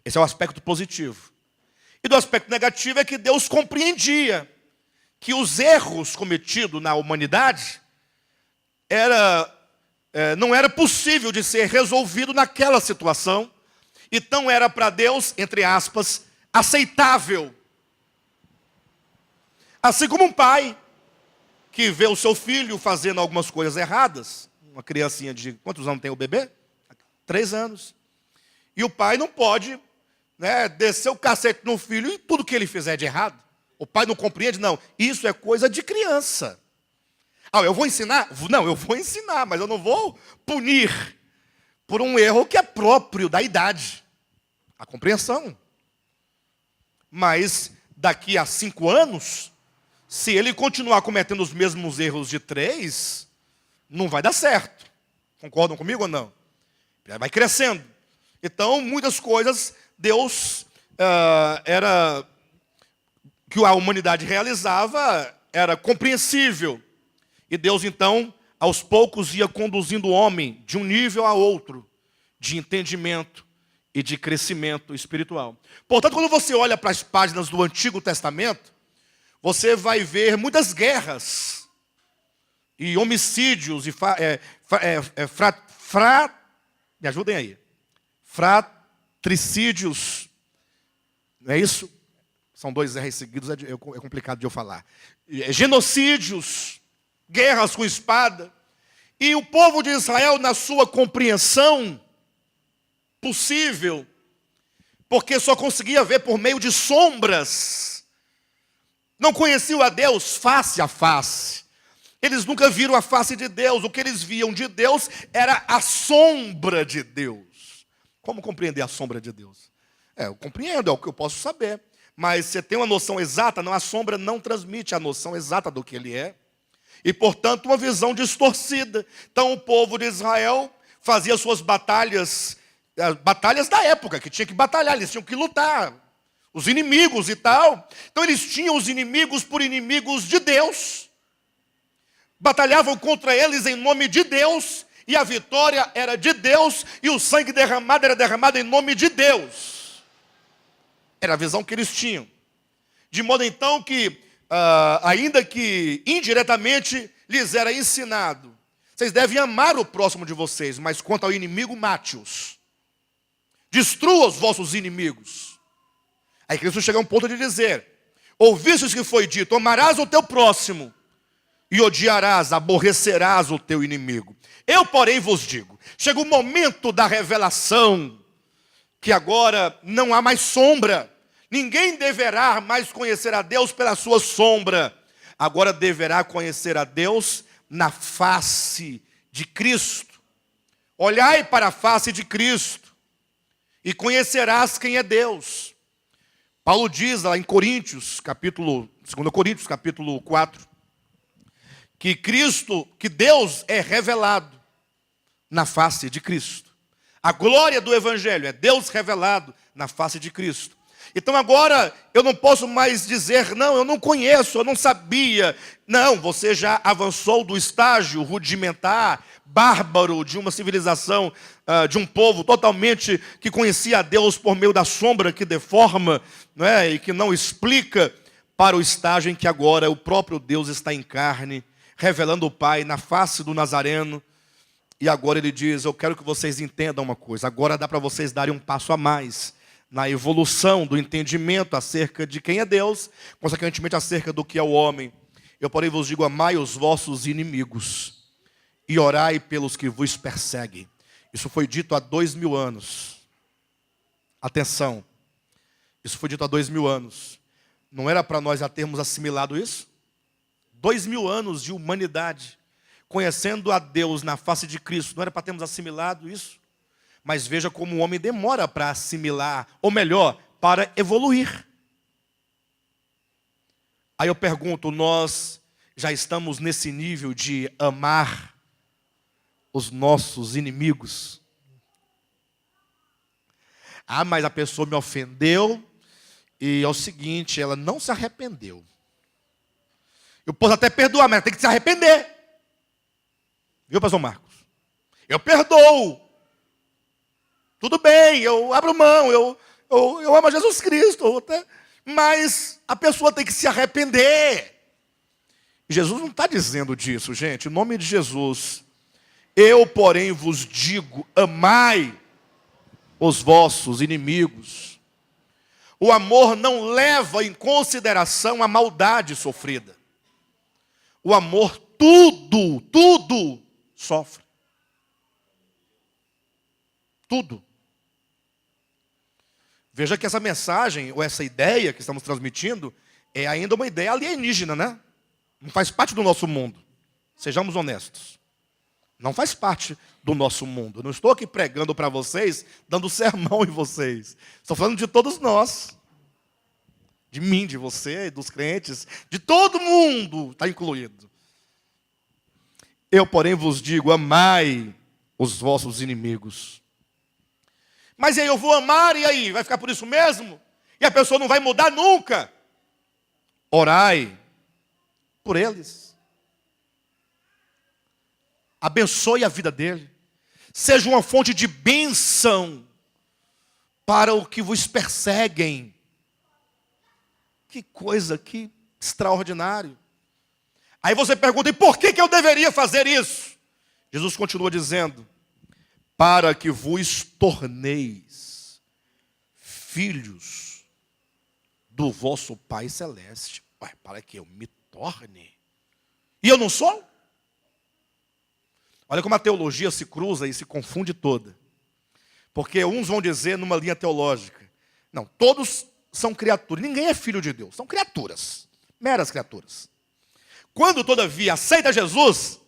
Esse é o aspecto positivo. E do aspecto negativo é que Deus compreendia que os erros cometidos na humanidade não era possível de ser resolvido naquela situação. Então era para Deus, entre aspas, aceitável. Assim como um pai que vê o seu filho fazendo algumas coisas erradas, uma criancinha de quantos anos tem o bebê? 3 anos. E o pai não pode, descer o cacete no filho e tudo que ele fizer de errado. O pai não compreende, não. Isso é coisa de criança. Ah, eu vou ensinar? Não, eu vou ensinar, mas eu não vou punir por um erro que é próprio da idade. A compreensão. Mas daqui a 5 anos, se ele continuar cometendo os mesmos erros de 3, não vai dar certo. Concordam comigo ou não? Vai crescendo. Então, muitas coisas, Deus que a humanidade realizava, era compreensível. E Deus, então, aos poucos ia conduzindo o homem de um nível a outro, de entendimento e de crescimento espiritual. Portanto, quando você olha para as páginas do Antigo Testamento, você vai ver muitas guerras e homicídios e me ajudem aí. Fratricídios. Não é isso? São 2 R's seguidos, é complicado de eu falar. Genocídios, guerras com espada. E o povo de Israel, na sua compreensão possível, porque só conseguia ver por meio de sombras, não conheciam a Deus face a face. Eles nunca viram a face de Deus. O que eles viam de Deus era a sombra de Deus. Como compreender a sombra de Deus? Eu compreendo, é o que eu posso saber. Mas você tem uma noção exata, não, a sombra não transmite a noção exata do que ele é. e, portanto, uma visão distorcida. Então, o povo de Israel fazia suas batalhas, as batalhas da época, que tinha que batalhar, eles tinham que lutar, os inimigos e tal. Então, eles tinham os inimigos por inimigos de Deus, batalhavam contra eles em nome de Deus, e a vitória era de Deus, e o sangue derramado era derramado em nome de Deus. Era a visão que eles tinham. De modo então que, ainda que indiretamente lhes era ensinado, vocês devem amar o próximo de vocês, mas quanto ao inimigo, mate-os. Destrua os vossos inimigos. Aí Cristo chega a um ponto de dizer: ouvistes que foi dito, amarás o teu próximo, e odiarás, aborrecerás o teu inimigo. Eu, porém, vos digo, chega o momento da revelação, que agora não há mais sombra. Ninguém deverá mais conhecer a Deus pela sua sombra. Agora deverá conhecer a Deus na face de Cristo. Olhai para a face de Cristo e conhecerás quem é Deus. Paulo diz lá em Coríntios, 2 Coríntios, capítulo 4, que Deus é revelado na face de Cristo. A glória do Evangelho é Deus revelado na face de Cristo. Então agora eu não posso mais dizer, não, eu não conheço, eu não sabia. Não, você já avançou do estágio rudimentar, bárbaro, de uma civilização, de um povo totalmente que conhecia a Deus por meio da sombra que deforma, não é? E que não explica, para o estágio em que agora o próprio Deus está em carne, revelando o Pai na face do Nazareno. E agora ele diz: eu quero que vocês entendam uma coisa, agora dá para vocês darem um passo a mais na evolução do entendimento acerca de quem é Deus, consequentemente acerca do que é o homem. Eu, porém, vos digo: amai os vossos inimigos e orai pelos que vos perseguem. Isso foi dito há 2000 anos. Atenção, isso foi dito há 2000 anos. Não era para nós já termos assimilado isso? 2000 anos de humanidade, conhecendo a Deus na face de Cristo, não era para termos assimilado isso? Mas veja como o homem demora para assimilar, ou melhor, para evoluir. Aí eu pergunto, nós já estamos nesse nível de amar os nossos inimigos? Ah, mas a pessoa me ofendeu, e é o seguinte, ela não se arrependeu. Eu posso até perdoar, mas tem que se arrepender. Viu, pastor Marcos? Eu perdoo. Tudo bem, eu abro mão, eu amo a Jesus Cristo. Mas a pessoa tem que se arrepender. Jesus não está dizendo disso, gente. Em nome de Jesus. Eu, porém, vos digo, amai os vossos inimigos. O amor não leva em consideração a maldade sofrida. O amor tudo sofre. Tudo. Veja que essa mensagem, ou essa ideia que estamos transmitindo, é ainda uma ideia alienígena, né? Não faz parte do nosso mundo. Sejamos honestos. Não faz parte do nosso mundo. Eu não estou aqui pregando para vocês, dando sermão em vocês. Estou falando de todos nós. De mim, de você, dos crentes, de todo mundo está incluído. Eu, porém, vos digo, amai os vossos inimigos. Mas aí eu vou amar, e aí? Vai ficar por isso mesmo? E a pessoa não vai mudar nunca? Orai por eles. Abençoe a vida dele. Seja uma fonte de bênção para os que vos perseguem. Que coisa, que extraordinário. Aí você pergunta, e por que eu deveria fazer isso? Jesus continua dizendo, para que vos torneis filhos do vosso Pai Celeste. Ué, para que eu me torne? E eu não sou? Olha como a teologia se cruza e se confunde toda. Porque uns vão dizer numa linha teológica, não, todos são criaturas, ninguém é filho de Deus, são criaturas, meras criaturas. Quando, todavia, aceita Jesus,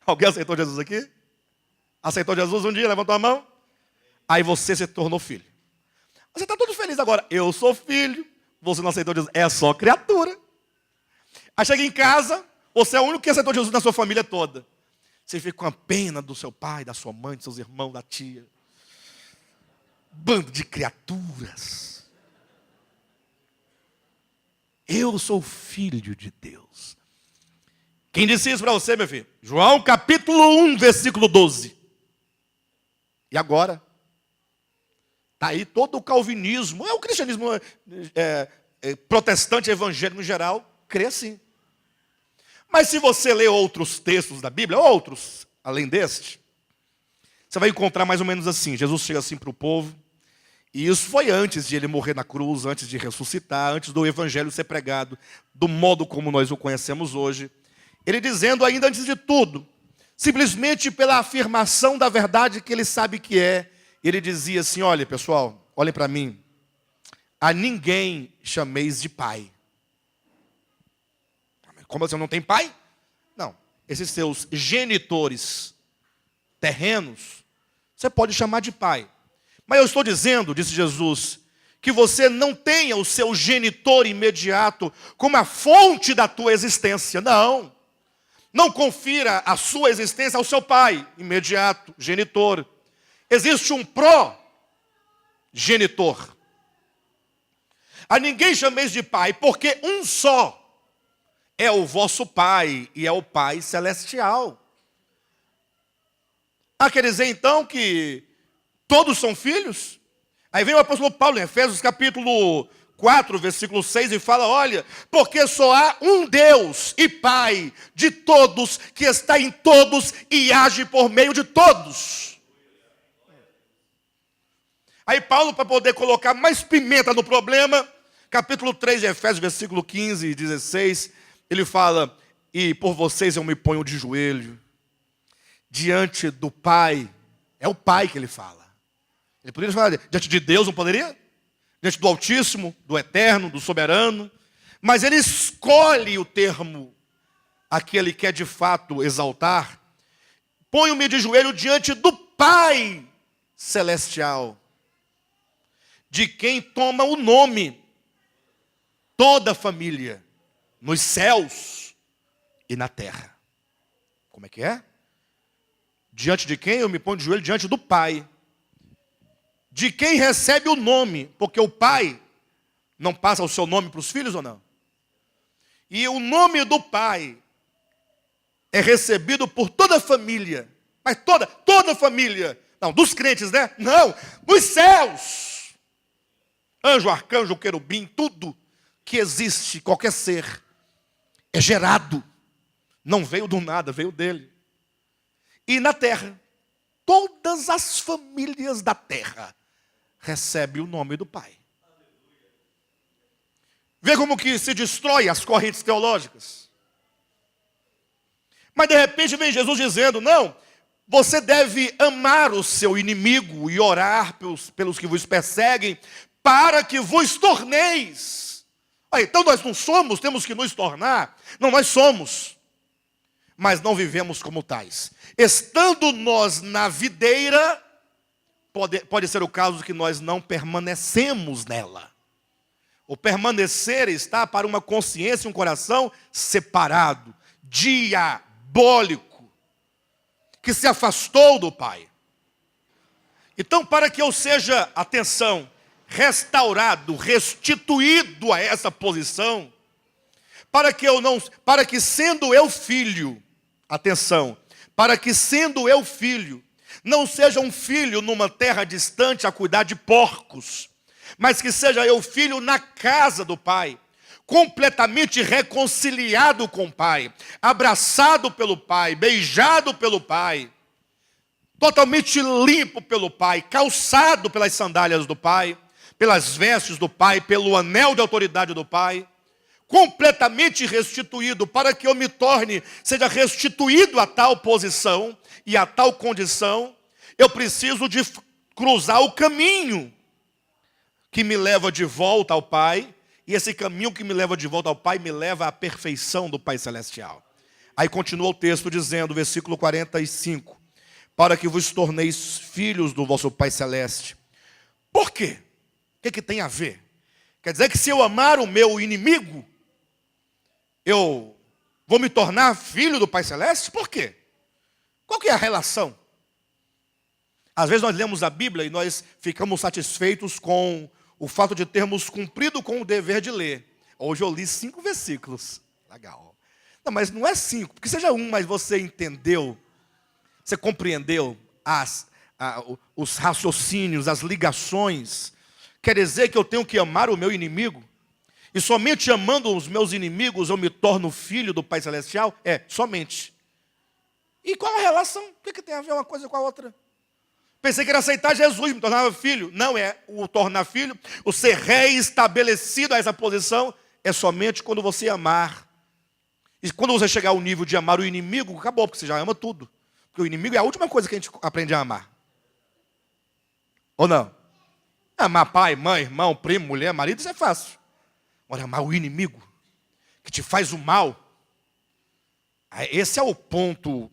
alguém aceitou Jesus aqui? Aceitou Jesus um dia, levantou a mão? Aí você se tornou filho. Você está todo feliz agora. Eu sou filho. Você não aceitou Jesus. É só criatura. Aí chega em casa, Você é o único que aceitou Jesus na sua família toda. Você fica com a pena do seu pai, da sua mãe, dos seus irmãos, da tia. Bando de criaturas. Eu sou filho de Deus. Quem disse isso para você, meu filho? João capítulo 1, versículo 12. E agora? Está aí todo o calvinismo, o cristianismo protestante, evangélico em geral, crê assim. Mas se você ler outros textos da Bíblia, outros, além deste, você vai encontrar mais ou menos assim. Jesus chega assim para o povo, e isso foi antes de ele morrer na cruz, antes de ressuscitar, antes do evangelho ser pregado, do modo como nós o conhecemos hoje. Ele dizendo ainda antes de tudo, simplesmente pela afirmação da verdade que ele sabe que é, ele dizia assim, olha pessoal, olhem para mim, a ninguém chameis de pai. Como você não tem pai? Não, esses seus genitores terrenos, você pode chamar de pai. Mas eu estou dizendo, disse Jesus, que você não tenha o seu genitor imediato como a fonte da tua existência. Não. Não confira a sua existência ao seu pai imediato, genitor. Existe um progenitor. A ninguém chameis de pai, porque um só é o vosso pai, e é o Pai celestial. Quer dizer então que todos são filhos? Aí vem o apóstolo Paulo em Efésios capítulo 4, versículo 6, e fala, olha, porque só há um Deus e Pai de todos, que está em todos e age por meio de todos. Aí Paulo, para poder colocar mais pimenta no problema, capítulo 3 de Efésios, versículo 15 e 16, ele fala, e por vocês eu me ponho de joelho, diante do Pai, é o Pai que ele fala. Ele poderia falar diante de Deus, não poderia? Diante do Altíssimo, do Eterno, do Soberano, mas ele escolhe o termo a que ele quer de fato exaltar. Ponho-me de joelho diante do Pai celestial, de quem toma o nome toda a família, nos céus e na terra. Como é que é? Diante de quem eu me ponho de joelho? Diante do Pai. De quem recebe o nome, porque o Pai não passa o seu nome para os filhos ou não? E o nome do Pai é recebido por toda a família. Mas toda a família. Não, dos crentes, né? Não, nos céus. Anjo, arcanjo, querubim, tudo que existe, qualquer ser, é gerado. Não veio do nada, veio dele. E na terra, todas as famílias da terra recebem o nome do Pai. Vê como que se destrói as correntes teológicas. Mas de repente vem Jesus dizendo, não, você deve amar o seu inimigo e orar pelos que vos perseguem, para que vos torneis. Então nós não somos, temos que nos tornar. Não, nós somos, mas não vivemos como tais. Estando nós na videira, pode ser o caso que nós não permanecemos nela. O permanecer está para uma consciência e um coração separado, diabólico, que se afastou do Pai. Então, para que eu seja, atenção, restaurado, restituído a essa posição, para que sendo eu filho, atenção, para que sendo eu filho, não seja um filho numa terra distante a cuidar de porcos, mas que seja eu filho na casa do Pai, completamente reconciliado com o Pai, abraçado pelo Pai, beijado pelo Pai, totalmente limpo pelo Pai, calçado pelas sandálias do Pai, pelas vestes do Pai, pelo anel de autoridade do Pai, completamente restituído, para que eu me torne, seja restituído a tal posição e a tal condição, eu preciso de cruzar o caminho que me leva de volta ao Pai, e esse caminho que me leva de volta ao Pai me leva à perfeição do Pai Celestial. Aí continua o texto dizendo, versículo 45, para que vos torneis filhos do vosso Pai Celeste. Por quê? O que tem a ver? Quer dizer que se eu amar o meu inimigo, eu Vou me tornar filho do Pai Celeste? Por quê? Qual que é a relação? Às vezes nós lemos a Bíblia e nós ficamos satisfeitos com o fato de termos cumprido com o dever de ler. Hoje eu li 5 versículos. Legal. Não, mas não é 5, porque seja um, mas você entendeu, você compreendeu os raciocínios, as ligações. Quer dizer que eu tenho que amar o meu inimigo? E somente amando os meus inimigos eu me torno filho do Pai Celestial? É, somente. E qual a relação? O que tem a ver uma coisa com a outra? Pensei que era aceitar Jesus, me tornava filho. Não é o tornar filho, o ser reestabelecido a essa posição é somente quando você amar. E quando você chegar ao nível de amar o inimigo, acabou, porque você já ama tudo. Porque o inimigo é a última coisa que a gente aprende a amar. Ou não? Amar pai, mãe, irmão, primo, mulher, marido, isso é fácil. Olha, amar o inimigo, que te faz o mal. Esse é o ponto.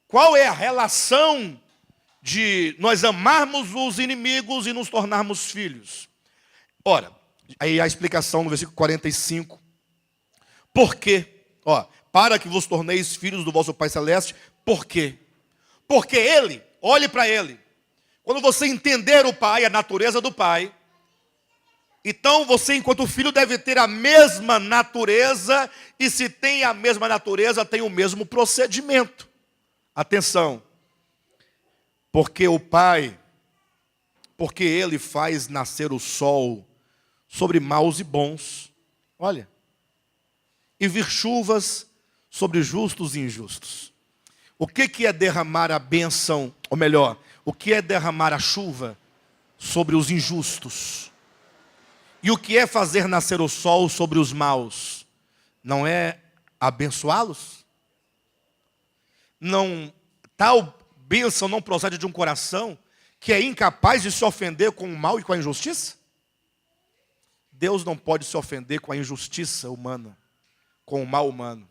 Qual é a relação de nós amarmos os inimigos e nos tornarmos filhos? Ora, aí a explicação no versículo 45. Por quê? Para que vos torneis filhos do vosso Pai Celeste. Por quê? Porque Ele, olhe para Ele. Quando você entender o Pai, a natureza do Pai, então você, enquanto filho, deve ter a mesma natureza, e se tem a mesma natureza, tem o mesmo procedimento. Atenção, porque o Pai, porque Ele faz nascer o sol sobre maus e bons, olha, e vir chuvas sobre justos e injustos. O que é derramar a bênção, ou melhor, o que é derramar a chuva sobre os injustos? E o que é fazer nascer o sol sobre os maus? Não é abençoá-los? Não, tal bênção não procede de um coração que é incapaz de se ofender com o mal e com a injustiça? Deus não pode se ofender com a injustiça humana, com o mal humano.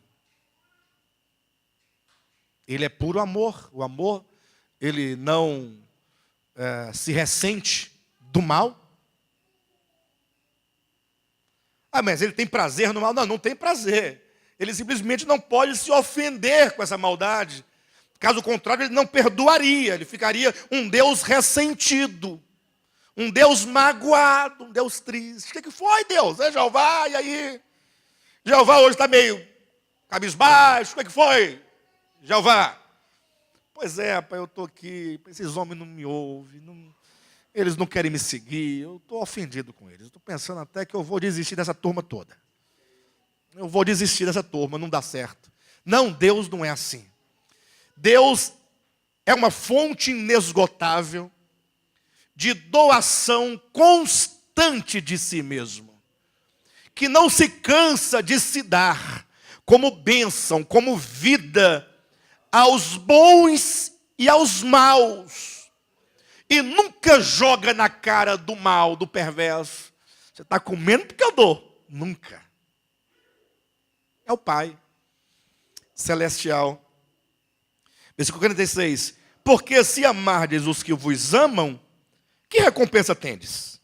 Ele é puro amor. O amor, ele não se ressente do mal. Mas ele tem prazer no mal? Não, não tem prazer. Ele simplesmente não pode se ofender com essa maldade. Caso contrário, ele não perdoaria. Ele ficaria um Deus ressentido. Um Deus magoado, um Deus triste. O que foi, Deus? É Jeová, e aí? Jeová hoje está meio cabisbaixo. O que foi, Jeová? Pois é, rapaz, eu estou aqui. Esses homens não me ouvem. Eles não querem me seguir. Eu estou ofendido com eles. Estou pensando até que eu vou desistir dessa turma toda. Eu vou desistir dessa turma, não dá certo. Não, Deus não é assim. Deus é uma fonte inesgotável de doação constante de si mesmo, que não se cansa de se dar como bênção, como vida aos bons e aos maus, e nunca joga na cara do mal, do perverso. Você está comendo porque eu dou. Nunca. É o Pai Celestial. Versículo 46. Porque se amardes os que vos amam, que recompensa tendes?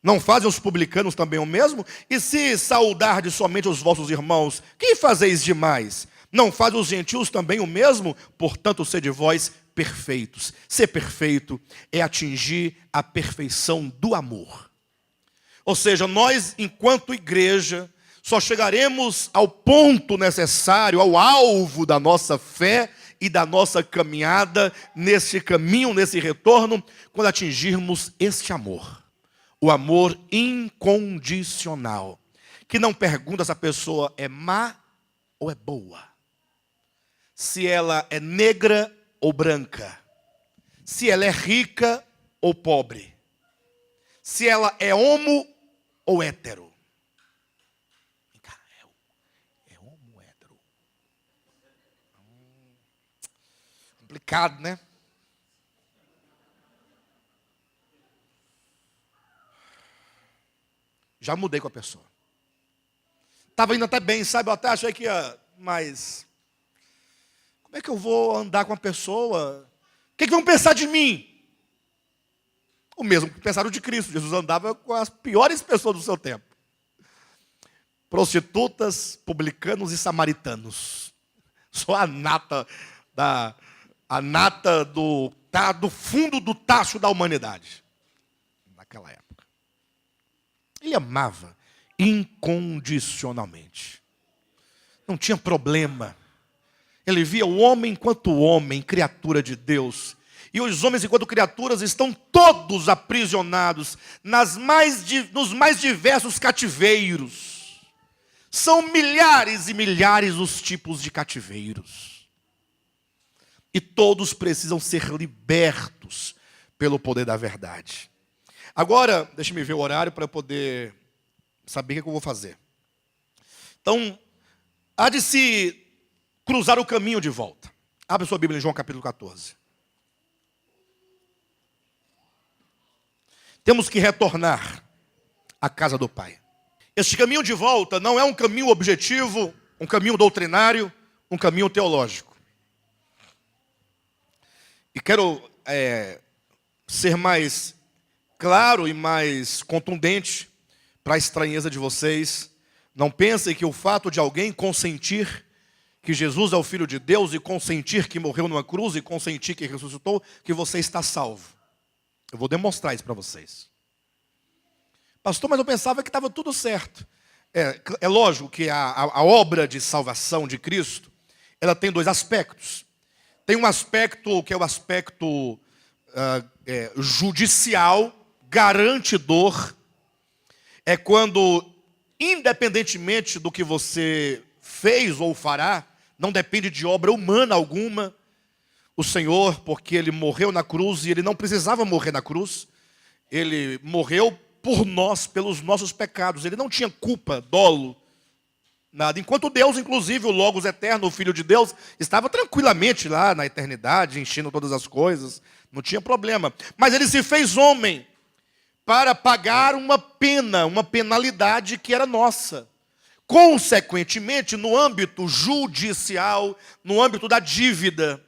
Não fazem os publicanos também o mesmo? E se saudardes somente os vossos irmãos, que fazeis demais? Não fazem os gentios também o mesmo? Portanto, sede vós perfeitos. Ser perfeito é atingir a perfeição do amor. Ou seja, nós, enquanto igreja, só chegaremos ao ponto necessário, ao alvo da nossa fé e da nossa caminhada, nesse caminho, nesse retorno, quando atingirmos este amor. O amor incondicional, que não pergunta se a pessoa é má ou é boa, se ela é negra ou branca, se ela é rica ou pobre, se ela é homo ou hétero. É homo ou hétero? Complicado, né? Já mudei com a pessoa. Estava indo até bem, sabe? Eu até achei que ia, mas como é que eu vou andar com a pessoa? O que vão pensar de mim? O mesmo que pensaram de Cristo. Jesus andava com as piores pessoas do seu tempo. prostitutas, publicanos e samaritanos. Só a nata do fundo do tacho da humanidade. Naquela época. Ele amava incondicionalmente. Não tinha problema. Ele via o homem enquanto homem, criatura de Deus. E os homens, enquanto criaturas, estão todos aprisionados nos mais diversos cativeiros. São milhares e milhares os tipos de cativeiros. E todos precisam ser libertos pelo poder da verdade. Agora, deixa-me ver o horário para eu poder saber o que eu vou fazer. Então, há de se cruzar o caminho de volta. Abra sua Bíblia em João capítulo 14. Temos que retornar à casa do Pai. Este caminho de volta não é um caminho objetivo, um caminho doutrinário, um caminho teológico. E quero ser mais claro e mais contundente para a estranheza de vocês. Não pensem que o fato de alguém consentir que Jesus é o Filho de Deus e consentir que morreu numa cruz e consentir que ressuscitou, que você está salvo. Eu vou demonstrar isso para vocês. Pastor, mas eu pensava que estava tudo certo. É lógico que a obra de salvação de Cristo, ela tem dois aspectos. Tem um aspecto que é o aspecto judicial, garantidor. É quando, independentemente do que você fez ou fará, não depende de obra humana alguma, o Senhor, porque Ele morreu na cruz, e Ele não precisava morrer na cruz, Ele morreu por nós, pelos nossos pecados. Ele não tinha culpa, dolo, nada. Enquanto Deus, inclusive, o Logos eterno, o Filho de Deus, estava tranquilamente lá na eternidade, enchendo todas as coisas, não tinha problema. Mas Ele se fez homem para pagar uma pena, uma penalidade que era nossa. Consequentemente, no âmbito judicial, no âmbito da dívida,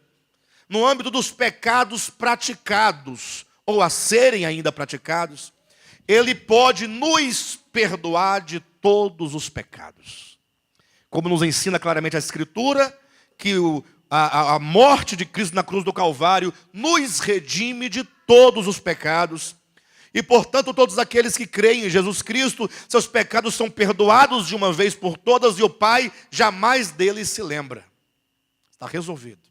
no âmbito dos pecados praticados, ou a serem ainda praticados, Ele pode nos perdoar de todos os pecados. Como nos ensina claramente a Escritura, que a morte de Cristo na cruz do Calvário nos redime de todos os pecados. E, portanto, todos aqueles que creem em Jesus Cristo, seus pecados são perdoados de uma vez por todas, e o Pai jamais deles se lembra. Está resolvido.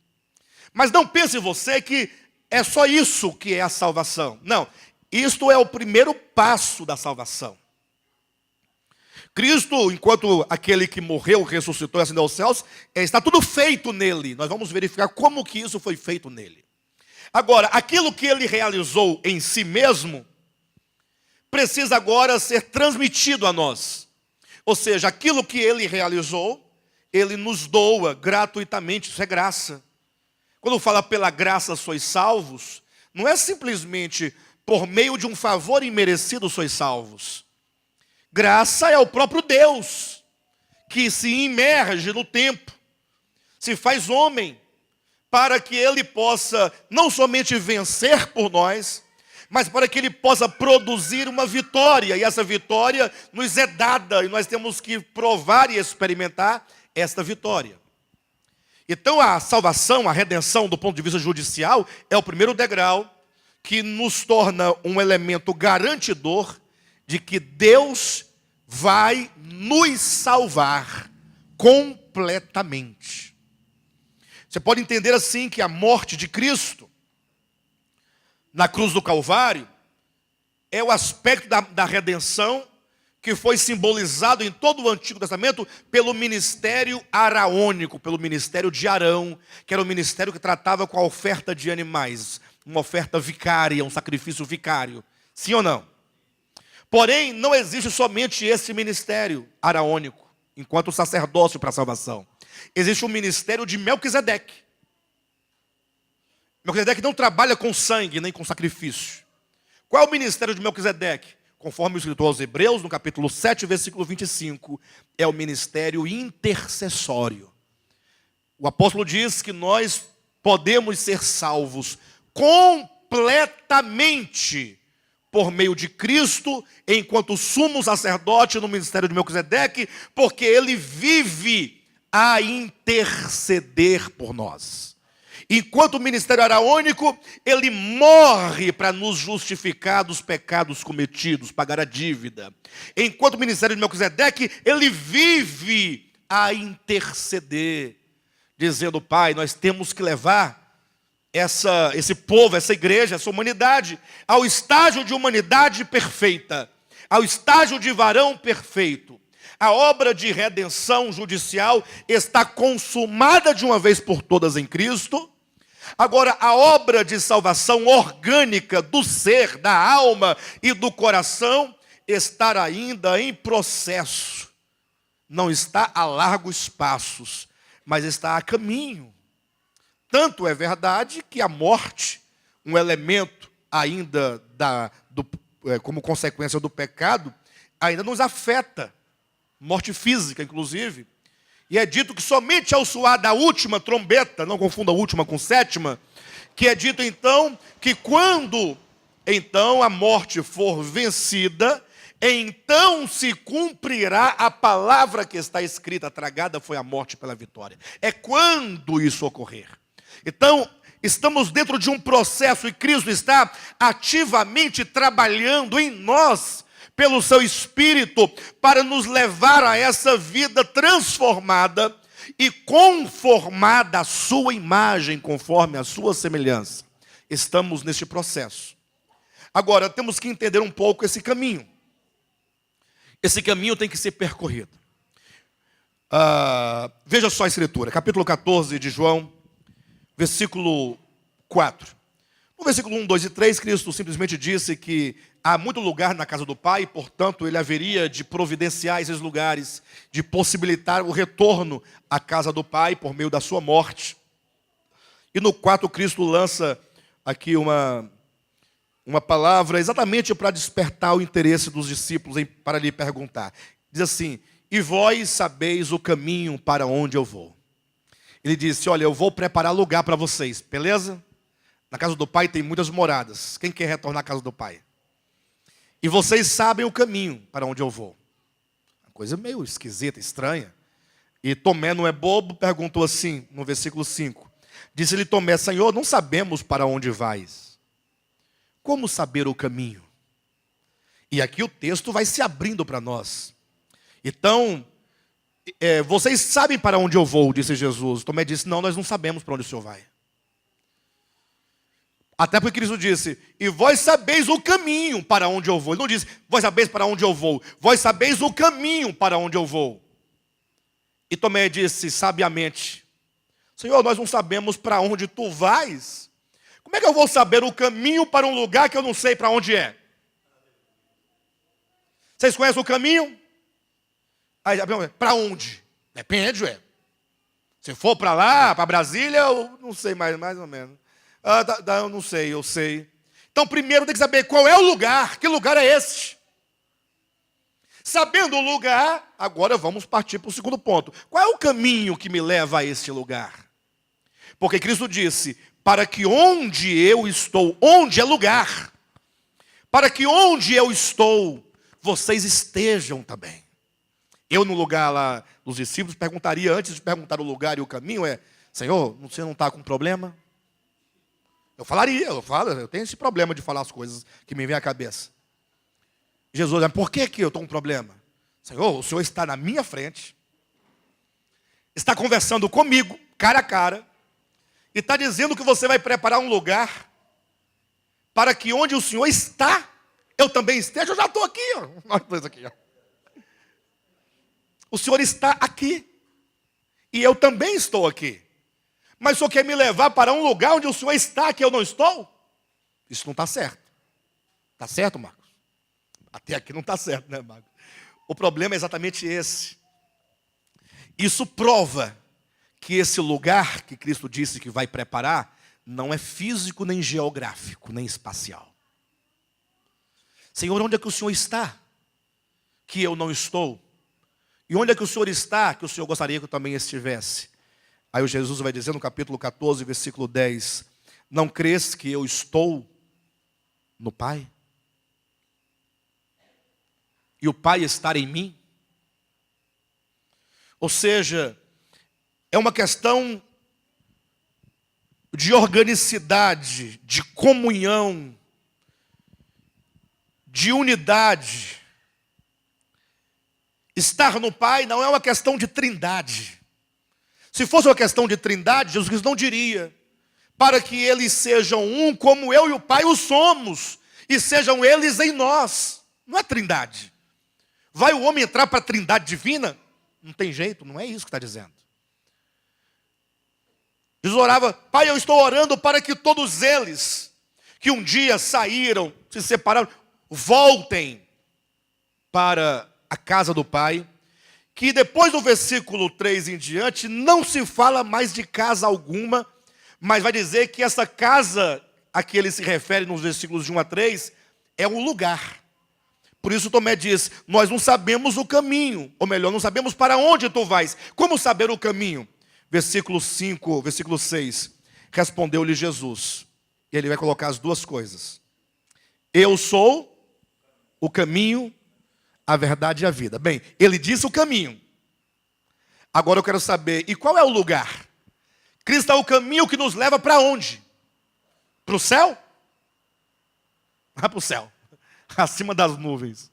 Mas não pense você que é só isso que é a salvação. Não, isto é o primeiro passo da salvação. Cristo, enquanto aquele que morreu, ressuscitou e ascendeu aos céus, está tudo feito nele. Nós vamos verificar como que isso foi feito nele. Agora, aquilo que ele realizou em si mesmo, precisa agora ser transmitido a nós. Ou seja, aquilo que ele realizou, ele nos doa gratuitamente, isso é graça. Quando fala pela graça sois salvos, não é simplesmente por meio de um favor imerecido sois salvos. Graça é o próprio Deus, que se imerge no tempo, se faz homem, para que ele possa não somente vencer por nós, mas para que ele possa produzir uma vitória, e essa vitória nos é dada, e nós temos que provar e experimentar esta vitória. Então a salvação, a redenção do ponto de vista judicial, é o primeiro degrau que nos torna um elemento garantidor de que Deus vai nos salvar completamente. Você pode entender assim que a morte de Cristo na cruz do Calvário é o aspecto da redenção que foi simbolizado em todo o Antigo Testamento pelo ministério araônico, pelo ministério de Arão, que era o ministério que tratava com a oferta de animais, uma oferta vicária, um sacrifício vicário. Sim ou não? Porém, não existe somente esse ministério araônico, enquanto sacerdócio para a salvação. Existe o ministério de Melquisedeque. Melquisedeque não trabalha com sangue, nem com sacrifício. Qual é o ministério de Melquisedeque? Conforme o escritor aos Hebreus, no capítulo 7, versículo 25, é o ministério intercessório. O apóstolo diz que nós podemos ser salvos completamente por meio de Cristo, enquanto sumo sacerdote no ministério de Melquisedeque, porque ele vive a interceder por nós. Enquanto o ministério araônico, ele morre para nos justificar dos pecados cometidos, pagar a dívida. Enquanto o ministério de Melquisedeque, ele vive a interceder, dizendo: Pai, nós temos que levar esse povo, essa igreja, essa humanidade, ao estágio de humanidade perfeita, ao estágio de varão perfeito. A obra de redenção judicial está consumada de uma vez por todas em Cristo. Agora, a obra de salvação orgânica do ser, da alma e do coração está ainda em processo. Não está a largos passos, mas está a caminho. Tanto é verdade que a morte, um elemento ainda como consequência do pecado, ainda nos afeta. Morte física, inclusive. E é dito que somente ao soar da última trombeta, não confunda a última com sétima, que é dito então que quando então a morte for vencida, então se cumprirá a palavra que está escrita: tragada foi a morte pela vitória. É quando isso ocorrer. Então, estamos dentro de um processo e Cristo está ativamente trabalhando em nós, pelo seu Espírito, para nos levar a essa vida transformada e conformada à sua imagem, conforme a sua semelhança. Estamos neste processo. Agora, temos que entender um pouco esse caminho. Esse caminho tem que ser percorrido. Veja só a escritura, capítulo 14 de João, versículo 4. No versículo 1, 2 e 3, Cristo simplesmente disse que há muito lugar na casa do Pai, portanto, ele haveria de providenciar esses lugares, de possibilitar o retorno à casa do Pai por meio da sua morte. E no 4, Cristo lança aqui uma palavra exatamente para despertar o interesse dos discípulos para lhe perguntar. Diz assim: e vós sabeis o caminho para onde eu vou. Ele disse: olha, eu vou preparar lugar para vocês, beleza? Na casa do Pai tem muitas moradas. Quem quer retornar à casa do Pai? E vocês sabem o caminho para onde eu vou. Uma coisa meio esquisita, estranha. E Tomé não é bobo, perguntou assim, no versículo 5. Disse-lhe Tomé: Senhor, não sabemos para onde vais. Como saber o caminho? E aqui o texto vai se abrindo para nós. Então, vocês sabem para onde eu vou, disse Jesus. Tomé disse: não, nós não sabemos para onde o Senhor vai. Até porque Cristo disse: e vós sabeis o caminho para onde eu vou. Ele não disse: vós sabeis para onde eu vou. Vós sabeis o caminho para onde eu vou. E Tomé disse sabiamente: Senhor, nós não sabemos para onde tu vais. Como é que eu vou saber o caminho para um lugar que eu não sei para onde é? Vocês conhecem o caminho? Aí, para onde? Depende, ué. Se for para lá, para Brasília, eu não sei mais ou menos. Eu não sei, eu sei. Então, primeiro tem que saber qual é o lugar. Que lugar é este? Sabendo o lugar, agora vamos partir para o segundo ponto. Qual é o caminho que me leva a este lugar? Porque Cristo disse: para que onde eu estou, onde é lugar, para que onde eu estou, vocês estejam também. Eu no lugar lá dos discípulos perguntaria, antes de perguntar o lugar e o caminho, Senhor, você não está com problema? Eu tenho esse problema de falar as coisas que me vêm à cabeça. Jesus, por que eu estou com um problema? Senhor, o Senhor está na minha frente, está conversando comigo, cara a cara, e está dizendo que você vai preparar um lugar para que onde o Senhor está, eu também esteja. Eu já estou aqui, ó. Nós dois aqui, ó. O Senhor está aqui, e eu também estou aqui. Mas o Senhor quer me levar para um lugar onde o Senhor está, que eu não estou? Isso não está certo. Está certo, Marcos? Até aqui não está certo, né, Marcos? O problema é exatamente esse. Isso prova que esse lugar que Cristo disse que vai preparar não é físico, nem geográfico, nem espacial. Senhor, onde é que o Senhor está que eu não estou? E onde é que o Senhor está que o Senhor gostaria que eu também estivesse? Aí o Jesus vai dizer no capítulo 14, versículo 10: não crês que eu estou no Pai? e o Pai estar em mim? Ou seja, é uma questão de organicidade, de comunhão, de unidade. Estar no Pai não é uma questão de trindade. Se fosse uma questão de trindade, Jesus Cristo não diria: para que eles sejam um como eu e o Pai o somos, e sejam eles em nós. Não é trindade. Vai o homem entrar para a trindade divina? Não tem jeito, não é isso que está dizendo. Jesus orava: Pai, eu estou orando para que todos eles, que um dia saíram, se separaram, voltem para a casa do Pai. Que depois do versículo 3 em diante, não se fala mais de casa alguma, mas vai dizer que essa casa a que ele se refere nos versículos de 1 a 3, é um lugar. Por isso Tomé diz: nós não sabemos o caminho, ou melhor, não sabemos para onde tu vais. Como saber o caminho? Versículo 5, versículo 6, respondeu-lhe Jesus. E ele vai colocar as duas coisas: eu sou o caminho, a verdade e a vida. Bem, ele disse o caminho. Agora eu quero saber, e qual é o lugar? Cristo é o caminho que nos leva para onde? Para o céu? Para o céu, acima das nuvens.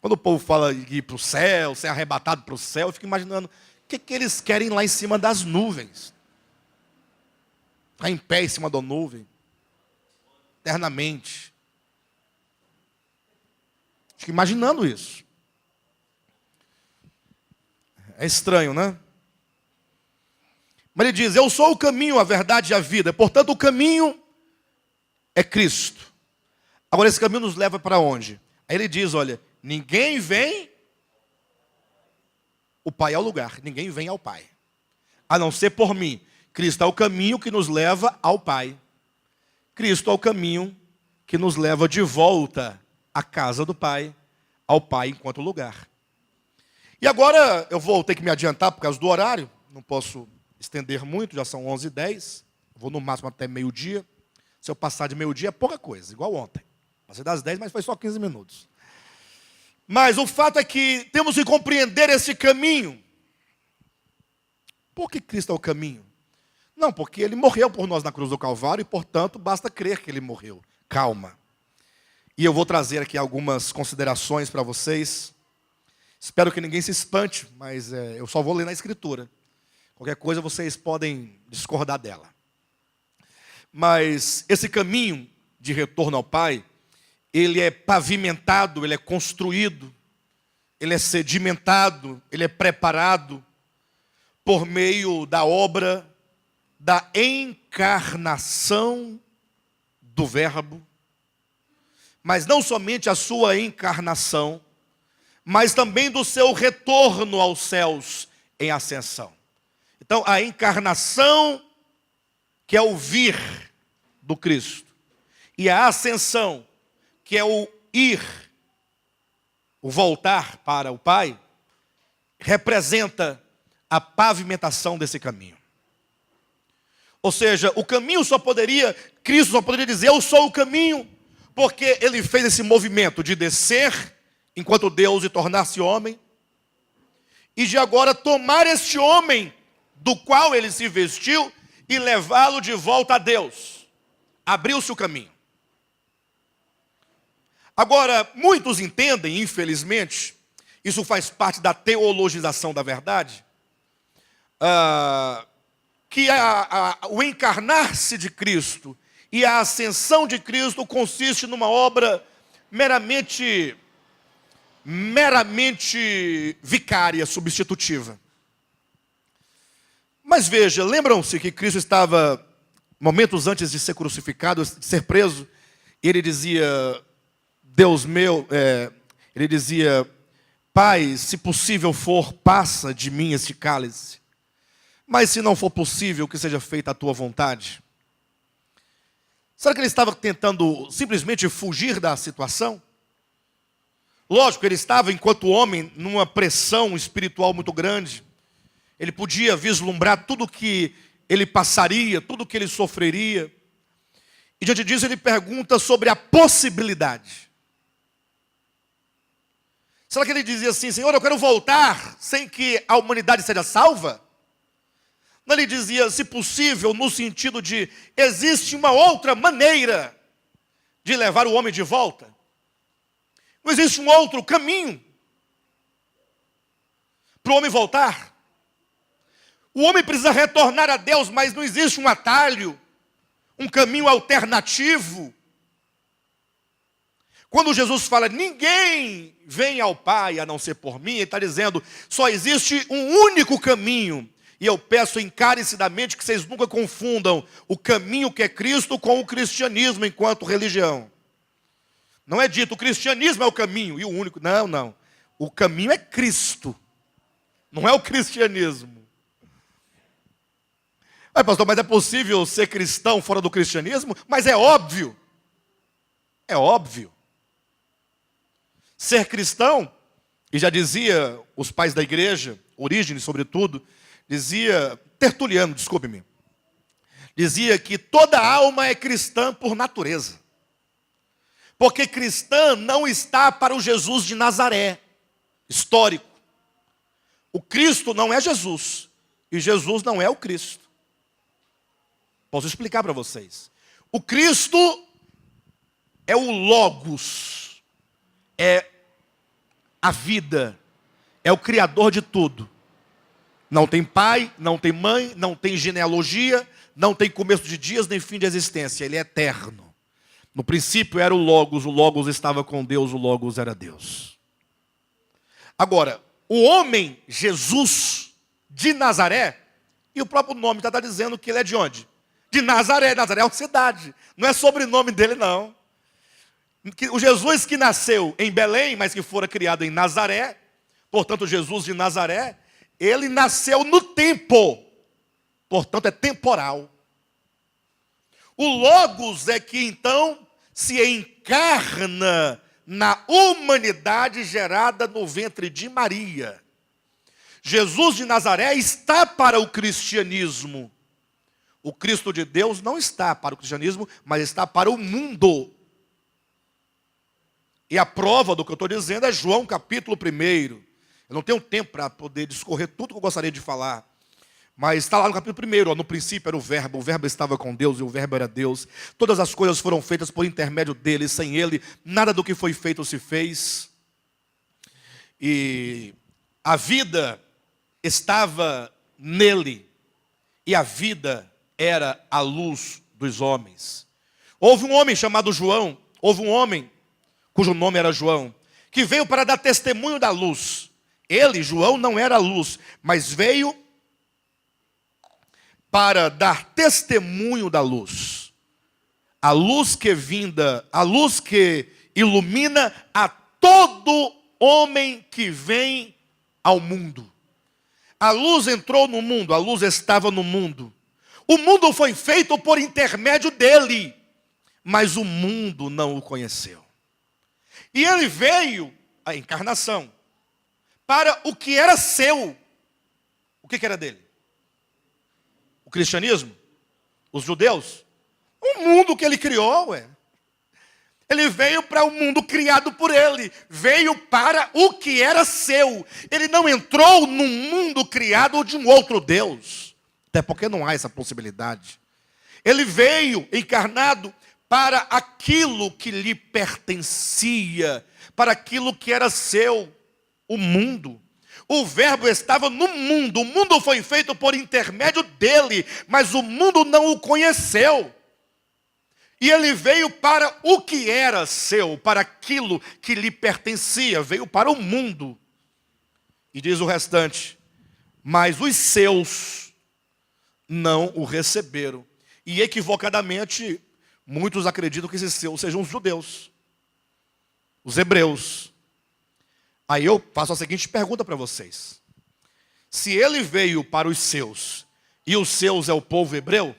Quando o povo fala de ir para o céu, ser arrebatado para o céu, eu fico imaginando, o que eles querem lá em cima das nuvens? Estar em pé em cima da nuvem, eternamente. Fico imaginando isso. É estranho, né? Mas ele diz: eu sou o caminho, a verdade e a vida. Portanto, o caminho é Cristo. Agora, esse caminho nos leva para onde? Aí ele diz: olha, ninguém vem, o Pai é o lugar, ninguém vem ao Pai, a não ser por mim. Cristo é o caminho que nos leva ao Pai. Cristo é o caminho que nos leva de volta à casa do Pai, ao Pai enquanto lugar. E agora eu vou ter que me adiantar por causa do horário, não posso estender muito, já são 11h10, vou no máximo até meio-dia. Se eu passar de meio-dia é pouca coisa, igual ontem. Passei das 10, mas foi só 15 minutos. Mas o fato é que temos que compreender esse caminho. Por que Cristo é o caminho? Não, porque Ele morreu por nós na cruz do Calvário e, portanto, basta crer que Ele morreu. Calma. E eu vou trazer aqui algumas considerações para vocês. Espero que ninguém se espante, mas eu só vou ler na Escritura. Qualquer coisa vocês podem discordar dela. Mas esse caminho de retorno ao Pai, ele é pavimentado, ele é construído, ele é sedimentado, ele é preparado por meio da obra da encarnação do Verbo. Mas não somente a sua encarnação, mas também do seu retorno aos céus em ascensão. Então, a encarnação, que é o vir do Cristo, e a ascensão, que é o ir, o voltar para o Pai, representa a pavimentação desse caminho. Ou seja, o caminho Cristo só poderia dizer: eu sou o caminho, porque Ele fez esse movimento de descer enquanto Deus e tornar-se homem, e de agora tomar este homem do qual Ele se vestiu e levá-lo de volta a Deus. Abriu-se o caminho. Agora, muitos entendem, infelizmente, isso faz parte da teologização da verdade, que o encarnar-se de Cristo e a ascensão de Cristo consiste numa obra meramente vicária, substitutiva. Mas veja, lembram-se que Cristo estava, momentos antes de ser crucificado, de ser preso, e Ele dizia: Deus meu, Ele dizia: Pai, se possível for, passa de mim este cálice. Mas se não for possível, que seja feita a tua vontade. Será que Ele estava tentando simplesmente fugir da situação? Lógico, Ele estava, enquanto homem, numa pressão espiritual muito grande. Ele podia vislumbrar tudo que Ele passaria, tudo que Ele sofreria. E diante disso Ele pergunta sobre a possibilidade. Será que ele dizia assim: Senhor, eu quero voltar sem que a humanidade seja salva? Não, ele dizia, se possível, no sentido de, existe uma outra maneira de levar o homem de volta. Não existe um outro caminho para o homem voltar. O homem precisa retornar a Deus, mas não existe um atalho, um caminho alternativo. Quando Jesus fala, ninguém vem ao Pai a não ser por mim, ele está dizendo, só existe um único caminho. E eu peço encarecidamente que vocês nunca confundam o caminho que é Cristo com o cristianismo enquanto religião. Não é dito, o cristianismo é o caminho e o único. Não, não. O caminho é Cristo. Não é o cristianismo. Pastor, mas é possível ser cristão fora do cristianismo? Mas é óbvio. É óbvio. Ser cristão, e já dizia os pais da igreja, Orígenes sobretudo, dizia, Tertuliano, desculpe-me, dizia que toda alma é cristã por natureza. Porque cristã não está para o Jesus de Nazaré, histórico. O Cristo não é Jesus, e Jesus não é o Cristo. Posso explicar para vocês. O Cristo é o Logos, é a vida, é o Criador de tudo. Não tem pai, não tem mãe, não tem genealogia, não tem começo de dias, nem fim de existência. Ele é eterno. No princípio era o Logos estava com Deus, o Logos era Deus. Agora, o homem, Jesus, de Nazaré, e o próprio nome está dizendo que ele é de onde? De Nazaré. Nazaré é uma cidade, não é sobrenome dele não. O Jesus que nasceu em Belém, mas que fora criado em Nazaré, portanto Jesus de Nazaré, ele nasceu no tempo, portanto é temporal. O Logos é que então se encarna na humanidade gerada no ventre de Maria. Jesus de Nazaré está para o cristianismo. O Cristo de Deus não está para o cristianismo, mas está para o mundo. E a prova do que eu estou dizendo é João capítulo 1. Eu não tenho tempo para poder discorrer tudo que eu gostaria de falar. Mas está lá no capítulo 1, no princípio era o verbo estava com Deus e o verbo era Deus. Todas as coisas foram feitas por intermédio dele, sem ele, nada do que foi feito se fez. E a vida estava nele, e a vida era a luz dos homens. Houve um homem chamado João, houve um homem cujo nome era João, que veio para dar testemunho da luz. Ele, João, não era a luz, mas veio para dar testemunho da luz. A luz que vinda, a luz que ilumina a todo homem que vem ao mundo. A luz entrou no mundo, a luz estava no mundo. O mundo foi feito por intermédio dele, mas o mundo não o conheceu. E ele veio, a encarnação, para o que era seu. O que era dele? O cristianismo? Os judeus? O mundo que ele criou, ué. Ele veio para o mundo criado por ele. Veio para o que era seu. Ele não entrou num mundo criado de um outro Deus. Até porque não há essa possibilidade. Ele veio encarnado para aquilo que lhe pertencia, para aquilo que era seu, o mundo. O verbo estava no mundo, o mundo foi feito por intermédio dele, mas o mundo não o conheceu. E ele veio para o que era seu, para aquilo que lhe pertencia, veio para o mundo. E diz o restante, mas os seus não o receberam. E equivocadamente, muitos acreditam que esses seus sejam os judeus, os hebreus. Aí eu faço a seguinte pergunta para vocês. Se ele veio para os seus, e os seus é o povo hebreu,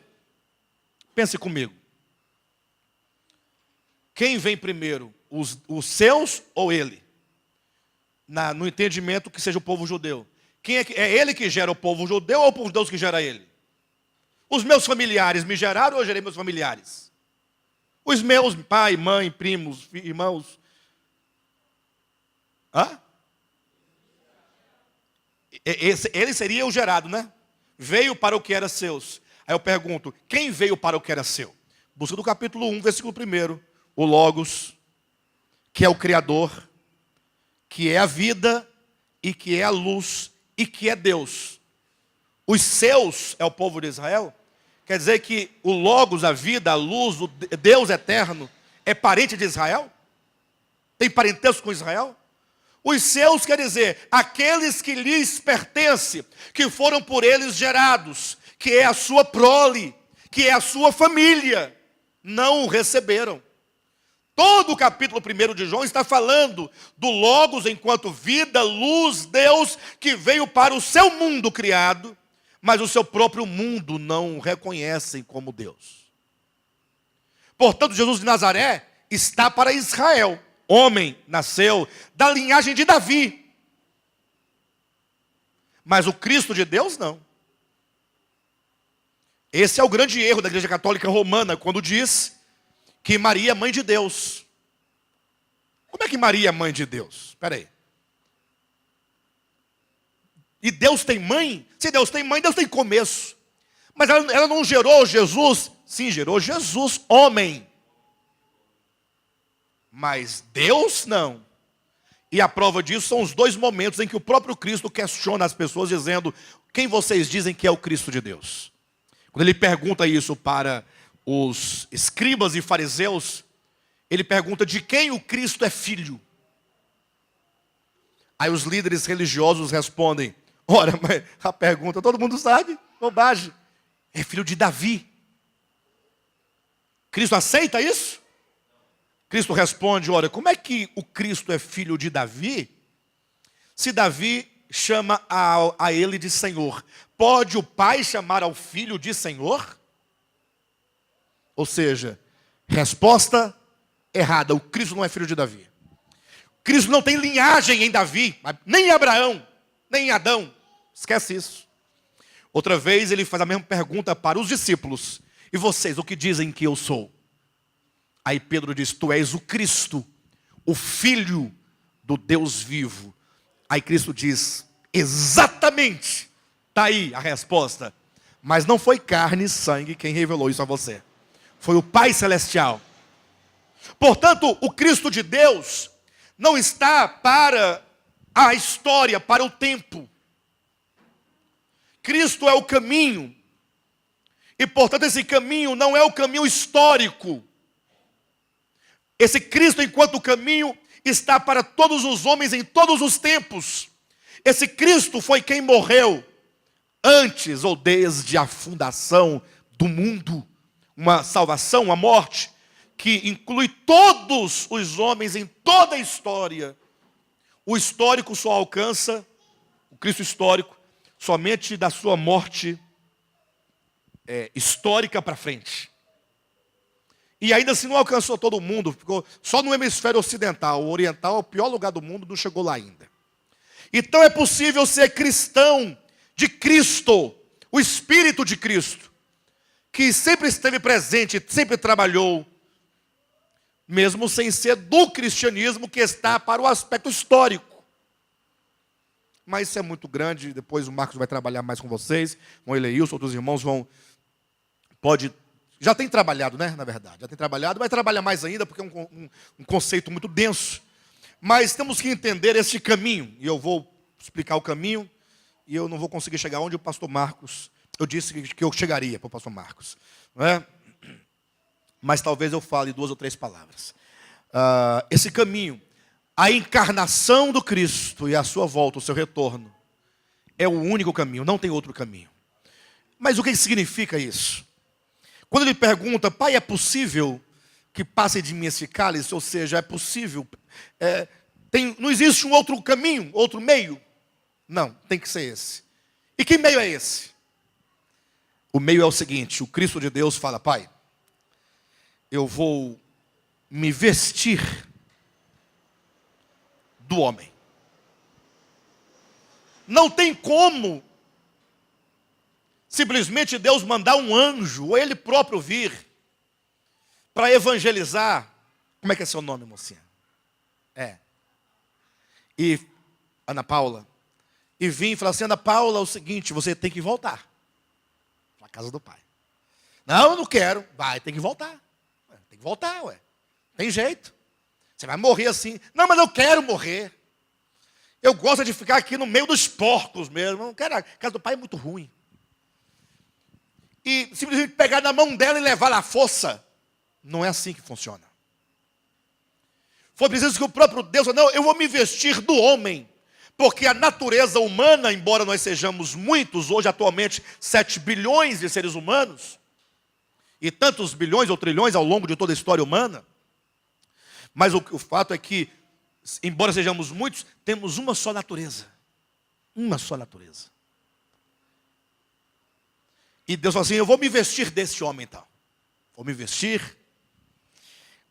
pense comigo. Quem vem primeiro, os seus ou ele? No entendimento que seja o povo judeu. É ele que gera o povo judeu ou o povo judeu que gera ele? Os meus familiares me geraram ou eu gerei meus familiares? Os meus pai, mãe, primos, irmãos. Hã? Ele seria o gerado, né? Veio para o que era seus. Aí eu pergunto, quem veio para o que era seu? Busca do capítulo 1, versículo 1. O Logos, que é o Criador, que é a vida, e que é a luz, e que é Deus. Os seus é o povo de Israel. Quer dizer que o Logos, a vida, a luz, o Deus eterno, é parente de Israel? Tem parentesco com Israel? Os seus quer dizer, aqueles que lhes pertencem, que foram por eles gerados, que é a sua prole, que é a sua família, não o receberam. Todo o capítulo 1 de João está falando do Logos enquanto vida, luz, Deus, que veio para o seu mundo criado, mas o seu próprio mundo não o reconhecem como Deus. Portanto, Jesus de Nazaré está para Israel. Homem nasceu da linhagem de Davi. Mas o Cristo de Deus não. Esse é o grande erro da Igreja Católica Romana, quando diz que Maria é mãe de Deus. Como é que Maria é mãe de Deus? Espera aí. E Deus tem mãe? Se Deus tem mãe, Deus tem começo. Mas ela não gerou Jesus? Sim, gerou Jesus, homem. Mas Deus não. E a prova disso são os dois momentos em que o próprio Cristo questiona as pessoas, dizendo, quem vocês dizem que é o Cristo de Deus? Quando ele pergunta isso para os escribas e fariseus, ele pergunta de quem o Cristo é filho. Aí os líderes religiosos respondem, ora, mas a pergunta todo mundo sabe, bobagem, é filho de Davi. Cristo aceita isso? Cristo responde, olha, como é que o Cristo é filho de Davi, se Davi chama a ele de Senhor? Pode o pai chamar ao filho de Senhor? Ou seja, resposta errada, o Cristo não é filho de Davi. Cristo não tem linhagem em Davi, nem em Abraão, nem em Adão. Esquece isso. Outra vez ele faz a mesma pergunta para os discípulos. E vocês, o que dizem que eu sou? Aí Pedro diz, tu és o Cristo, o Filho do Deus vivo. Aí Cristo diz, exatamente, está aí a resposta. Mas não foi carne e sangue quem revelou isso a você. Foi o Pai Celestial. Portanto, o Cristo de Deus não está para a história, para o tempo. Cristo é o caminho. E portanto esse caminho não é o caminho histórico. Esse Cristo, enquanto caminho, está para todos os homens em todos os tempos. Esse Cristo foi quem morreu antes ou desde a fundação do mundo. Uma salvação, uma morte, que inclui todos os homens em toda a história. O histórico só alcança, o Cristo histórico, somente da sua morte histórica para frente. E ainda assim não alcançou todo mundo, ficou só no hemisfério ocidental. O oriental é o pior lugar do mundo, não chegou lá ainda. Então é possível ser cristão de Cristo, o Espírito de Cristo, que sempre esteve presente, sempre trabalhou, mesmo sem ser do cristianismo que está para o aspecto histórico. Mas isso é muito grande, depois o Marcos vai trabalhar mais com vocês, com ele e Ilson, outros irmãos já tem trabalhado, né, na verdade. Já tem trabalhado, vai trabalhar mais ainda, porque é um conceito muito denso. Mas temos que entender esse caminho. E eu vou explicar o caminho, e eu não vou conseguir chegar onde o pastor Marcos, eu disse que eu chegaria para o pastor Marcos. Não é? Mas talvez eu fale 2 ou 3 palavras. Esse caminho, a encarnação do Cristo e a sua volta, o seu retorno, é o único caminho, não tem outro caminho. Mas o que significa isso? Quando ele pergunta, pai, é possível que passe de mim esse cálice? Ou seja, é possível? Não existe um outro caminho, outro meio? Não, tem que ser esse. E que meio é esse? O meio é o seguinte, o Cristo de Deus fala, pai, eu vou me vestir do homem. Não tem como simplesmente Deus mandar um anjo, ou ele próprio vir, para evangelizar. Como é que é seu nome, mocinha? E Ana Paula. e vim e falar assim: Ana Paula, é o seguinte, você tem que voltar para a casa do pai. Não, eu não quero. Vai, tem que voltar. Tem que voltar, ué. Tem jeito. Você vai morrer assim. Não, mas eu quero morrer. Eu gosto de ficar aqui no meio dos porcos mesmo. Eu não quero. A casa do pai é muito ruim. E simplesmente pegar na mão dela e levar à força. Não é assim que funciona. Foi preciso que o próprio Deus falou: não, eu vou me vestir do homem. Porque a natureza humana, embora nós sejamos muitos, hoje atualmente 7 bilhões de seres humanos, e tantos bilhões ou trilhões ao longo de toda a história humana, mas o fato é que, embora sejamos muitos, temos uma só natureza. Uma só natureza. E Deus falou assim: eu vou me vestir desse homem então. Vou me vestir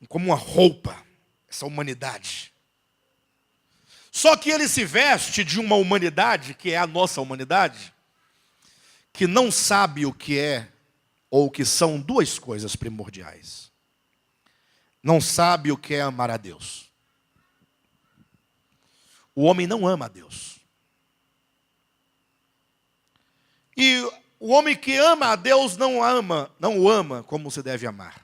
como uma roupa, essa humanidade. Só que ele se veste de uma humanidade, que é a nossa humanidade, que não sabe o que é, ou que são duas coisas primordiais. Não sabe o que é amar a Deus. O homem não ama a Deus. E o homem que ama a Deus não o ama como se deve amar.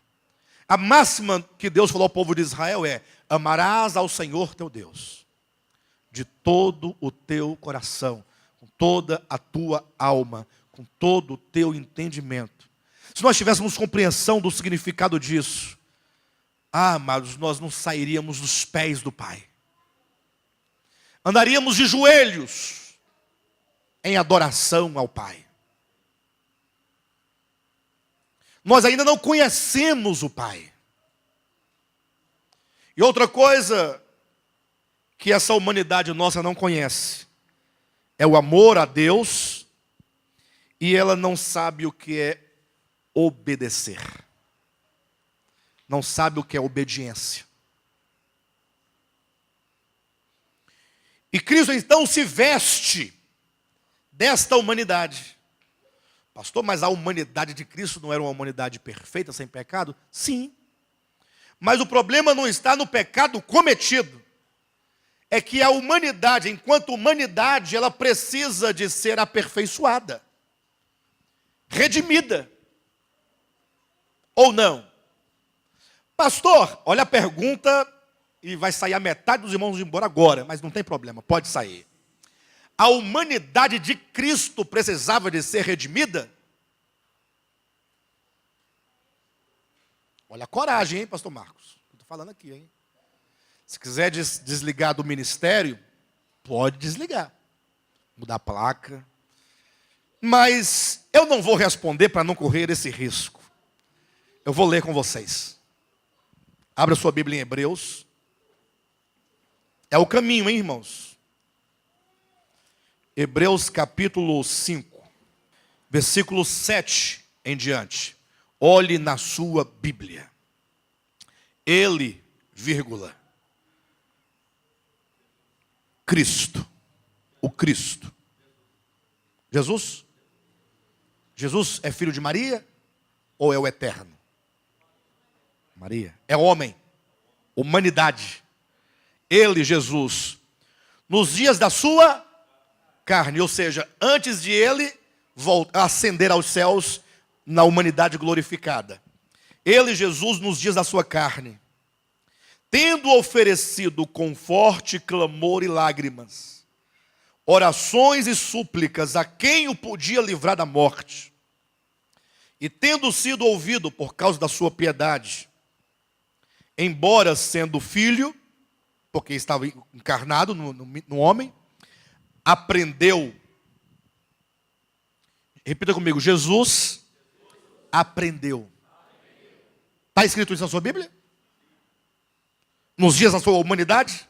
A máxima que Deus falou ao povo de Israel é: amarás ao Senhor teu Deus de todo o teu coração, com toda a tua alma, com todo o teu entendimento. Se nós tivéssemos compreensão do significado disso, amados, nós não sairíamos dos pés do Pai. Andaríamos de joelhos em adoração ao Pai. Nós ainda não conhecemos o Pai. E outra coisa que essa humanidade nossa não conhece é o amor a Deus, e ela não sabe o que é obedecer. Não sabe o que é obediência. E Cristo então se veste desta humanidade. Pastor, mas a humanidade de Cristo não era uma humanidade perfeita, sem pecado? Sim. Mas o problema não está no pecado cometido. É que a humanidade, enquanto humanidade, ela precisa de ser aperfeiçoada, redimida. Ou não? Pastor, olha a pergunta e vai sair a metade dos irmãos embora agora, mas não tem problema, pode sair. A humanidade de Cristo precisava de ser redimida? Olha a coragem, hein, pastor Marcos? Estou falando aqui, hein? Se quiser desligar do ministério, pode desligar. Mudar a placa. Mas eu não vou responder para não correr esse risco. Eu vou ler com vocês. Abra sua Bíblia em Hebreus. É o caminho, hein, irmãos? Hebreus capítulo 5, versículo 7 em diante. Olhe na sua Bíblia. Ele, vírgula, Cristo, o Cristo. Jesus? Jesus é filho de Maria ou é o eterno? Maria. É homem, humanidade. Ele, Jesus, nos dias da sua carne, ou seja, antes de ele ascender aos céus na humanidade glorificada. Ele, Jesus, nos dias da sua carne, tendo oferecido com forte clamor e lágrimas, orações e súplicas a quem o podia livrar da morte, e tendo sido ouvido por causa da sua piedade, embora sendo filho, porque estava encarnado no homem, aprendeu. Repita comigo: Jesus aprendeu. Está escrito isso na sua Bíblia? Nos dias da sua humanidade?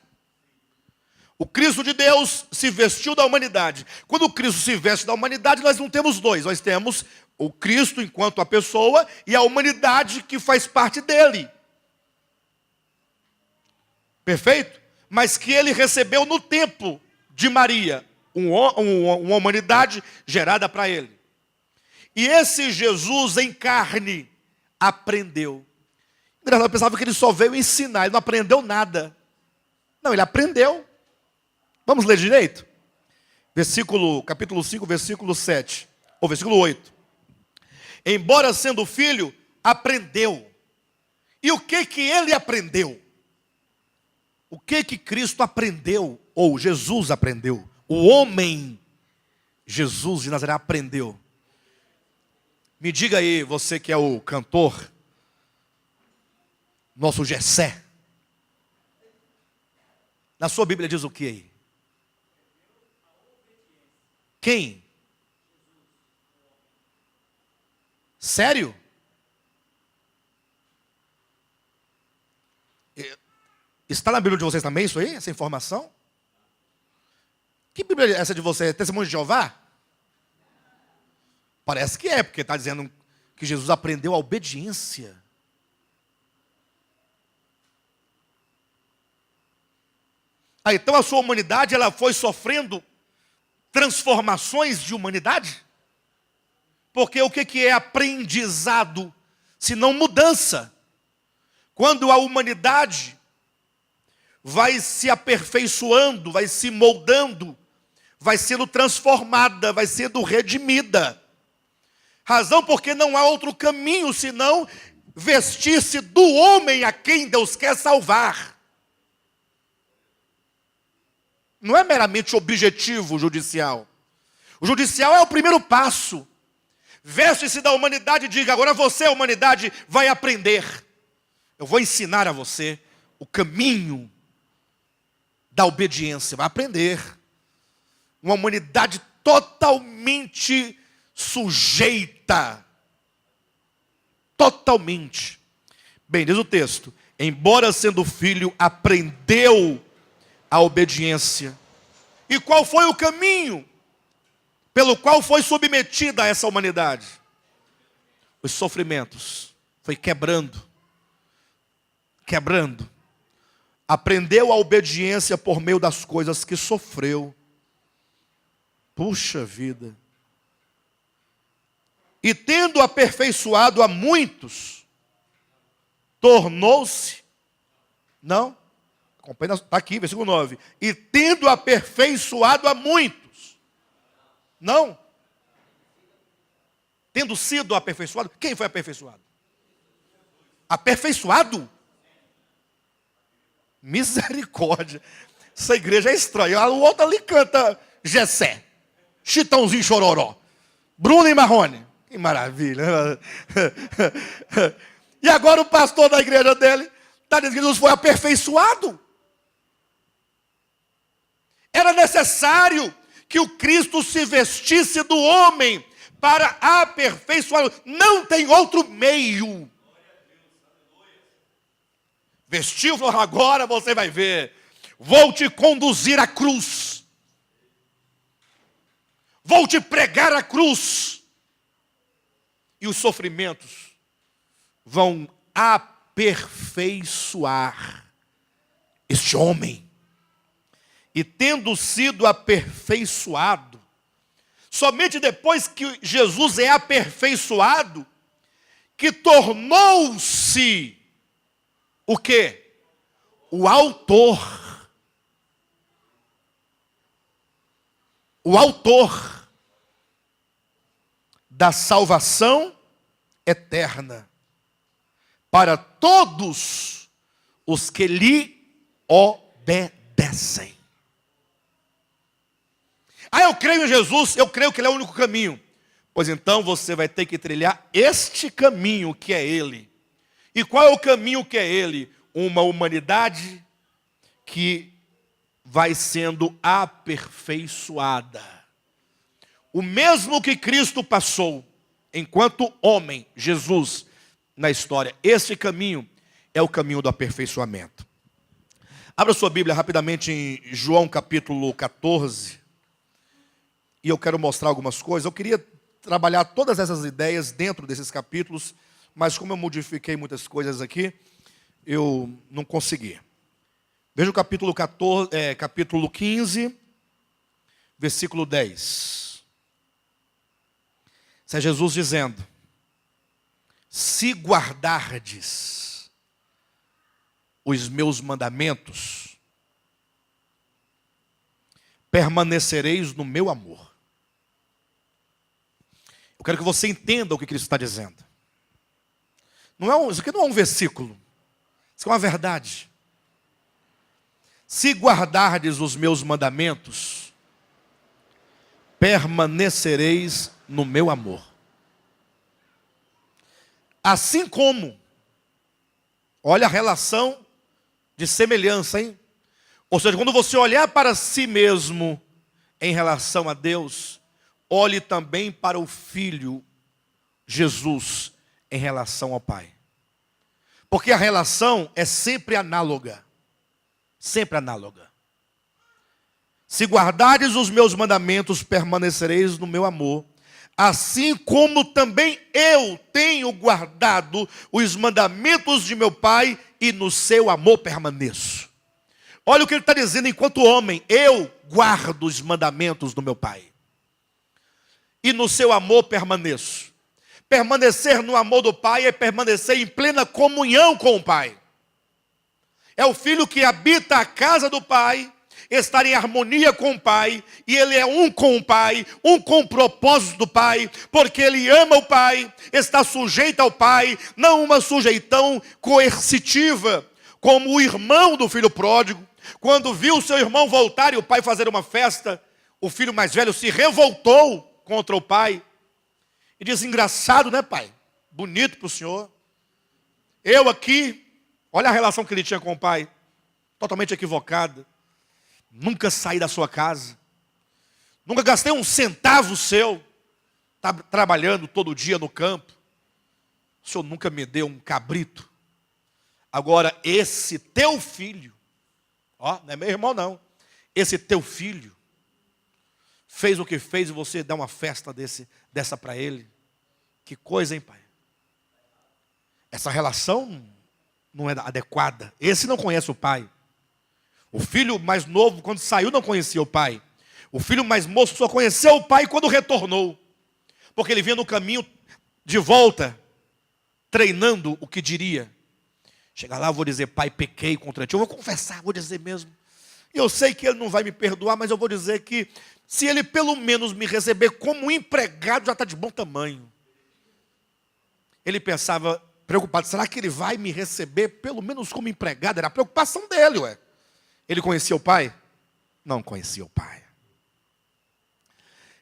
O Cristo de Deus se vestiu da humanidade. Quando o Cristo se veste da humanidade, nós não temos dois. Nós temos o Cristo enquanto a pessoa e a humanidade que faz parte dele. Perfeito? Mas que ele recebeu no tempo de Maria, uma humanidade gerada para ele. E esse Jesus em carne aprendeu. Eu pensava que ele só veio ensinar, ele não aprendeu nada. Não, ele aprendeu. Vamos ler direito? capítulo 5, versículo 7, ou versículo 8. Embora sendo filho, aprendeu. E o que ele aprendeu? O que Cristo aprendeu, ou Jesus aprendeu? O homem Jesus de Nazaré aprendeu. Me diga aí, você que é o cantor, nosso Jessé. Na sua Bíblia diz o que aí? Quem? Sério? Está na Bíblia de vocês também isso aí, essa informação? Que Bíblia é essa de vocês? Testemunho de Jeová? Parece que é, porque está dizendo que Jesus aprendeu a obediência. Então a sua humanidade ela foi sofrendo transformações de humanidade? Porque o que é aprendizado, se não mudança? Quando a humanidade vai se aperfeiçoando, vai se moldando, vai sendo transformada, vai sendo redimida. Razão porque não há outro caminho senão vestir-se do homem a quem Deus quer salvar. Não é meramente objetivo judicial. O judicial é o primeiro passo. Veste-se da humanidade e diga, agora você, a humanidade, vai aprender. Eu vou ensinar a você o caminho da obediência. Vai aprender. Uma humanidade totalmente sujeita. Totalmente. Bem, diz o texto. Embora sendo filho, aprendeu a obediência. E qual foi o caminho pelo qual foi submetida essa humanidade? Os sofrimentos. Foi quebrando. Quebrando. Aprendeu a obediência por meio das coisas que sofreu. Puxa vida. E tendo aperfeiçoado a muitos, tornou-se, não? Está aqui, versículo 9. E tendo aperfeiçoado a muitos. Não. Tendo sido aperfeiçoado. Quem foi aperfeiçoado? Aperfeiçoado? Misericórdia. Essa igreja é estranha. O outro ali canta Jessé. Chitãozinho Chororó. Bruno e Marrone. Que maravilha. E agora o pastor da igreja dele está dizendo que Jesus foi aperfeiçoado. Era necessário que o Cristo se vestisse do homem para aperfeiçoá-lo. Não tem outro meio. Vestiu, falou, agora você vai ver. Vou te conduzir à cruz. Vou te pregar a cruz. E os sofrimentos vão aperfeiçoar este homem. E tendo sido aperfeiçoado, somente depois que Jesus é aperfeiçoado, que tornou-se o quê? O autor. O autor da salvação eterna para todos os que lhe obedecem. Eu creio em Jesus, eu creio que Ele é o único caminho. Pois então você vai ter que trilhar este caminho que é Ele. E qual é o caminho que é Ele? Uma humanidade que vai sendo aperfeiçoada. O mesmo que Cristo passou enquanto homem, Jesus, na história. Esse caminho é o caminho do aperfeiçoamento. Abra sua Bíblia rapidamente em João capítulo 14. E eu quero mostrar algumas coisas. Eu queria trabalhar todas essas ideias dentro desses capítulos, mas como eu modifiquei muitas coisas aqui, eu não consegui. Veja o capítulo 15, versículo 10. Isso é Jesus dizendo: se guardardes os meus mandamentos, permanecereis no meu amor. Eu quero que você entenda o que Cristo está dizendo. Isso aqui não é um versículo. Isso é uma verdade. Se guardardes os meus mandamentos, permanecereis no meu amor. Assim como, olha a relação de semelhança, hein? Ou seja, quando você olhar para si mesmo em relação a Deus, olhe também para o Filho, Jesus, em relação ao Pai. Porque a relação é sempre análoga. Sempre análoga. Se guardares os meus mandamentos, permanecereis no meu amor. Assim como também eu tenho guardado os mandamentos de meu Pai e no seu amor permaneço. Olha o que ele está dizendo enquanto homem. Eu guardo os mandamentos do meu Pai. E no seu amor permaneço. Permanecer no amor do Pai é permanecer em plena comunhão com o Pai. É o filho que habita a casa do Pai, estar em harmonia com o Pai, e ele é um com o Pai, um com o propósito do Pai, porque ele ama o Pai, está sujeito ao Pai, não uma sujeitão coercitiva, como o irmão do filho pródigo. Quando viu seu irmão voltar e o pai fazer uma festa, o filho mais velho se revoltou contra o pai e diz: engraçado, né, pai? Bonito para o senhor. Eu aqui, olha a relação que ele tinha com o pai, totalmente equivocada. Nunca saí da sua casa, nunca gastei um centavo seu, trabalhando todo dia no campo. O senhor nunca me deu um cabrito. Agora esse teu filho, ó, não é meu irmão não, esse teu filho fez o que fez e você dá uma festa dessa para ele. Que coisa, hein, pai? Essa relação não é adequada. Esse não conhece o pai. O filho mais novo, quando saiu, não conhecia o pai. O filho mais moço só conheceu o pai quando retornou. Porque ele vinha no caminho de volta, treinando o que diria. Chega lá, eu vou dizer: pai, pequei contra ti. Eu vou confessar, vou dizer mesmo. E eu sei que ele não vai me perdoar, mas eu vou dizer que se ele pelo menos me receber como empregado, já está de bom tamanho. Ele pensava, preocupado: será que ele vai me receber pelo menos como empregado? Era a preocupação dele, ué. Ele conhecia o pai? Não conhecia o pai.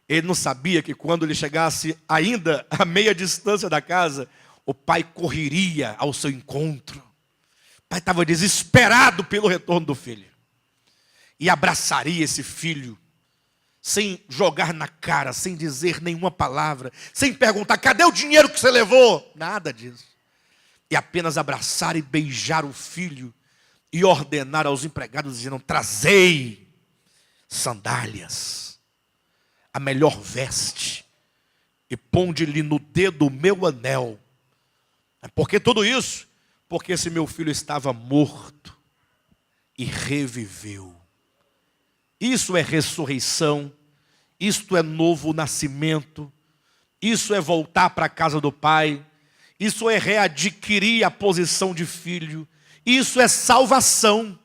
Ele não sabia que quando ele chegasse ainda a meia distância da casa, o pai correria ao seu encontro. O pai estava desesperado pelo retorno do filho. E abraçaria esse filho, sem jogar na cara, sem dizer nenhuma palavra, sem perguntar: cadê o dinheiro que você levou? Nada disso. E apenas abraçar e beijar o filho e ordenar aos empregados, dizendo: trazei sandálias, a melhor veste, e ponde-lhe no dedo o meu anel. Por que tudo isso? Porque esse meu filho estava morto e reviveu. Isso é ressurreição, isto é novo nascimento, isso é voltar para a casa do Pai, isso é readquirir a posição de filho, isso é salvação.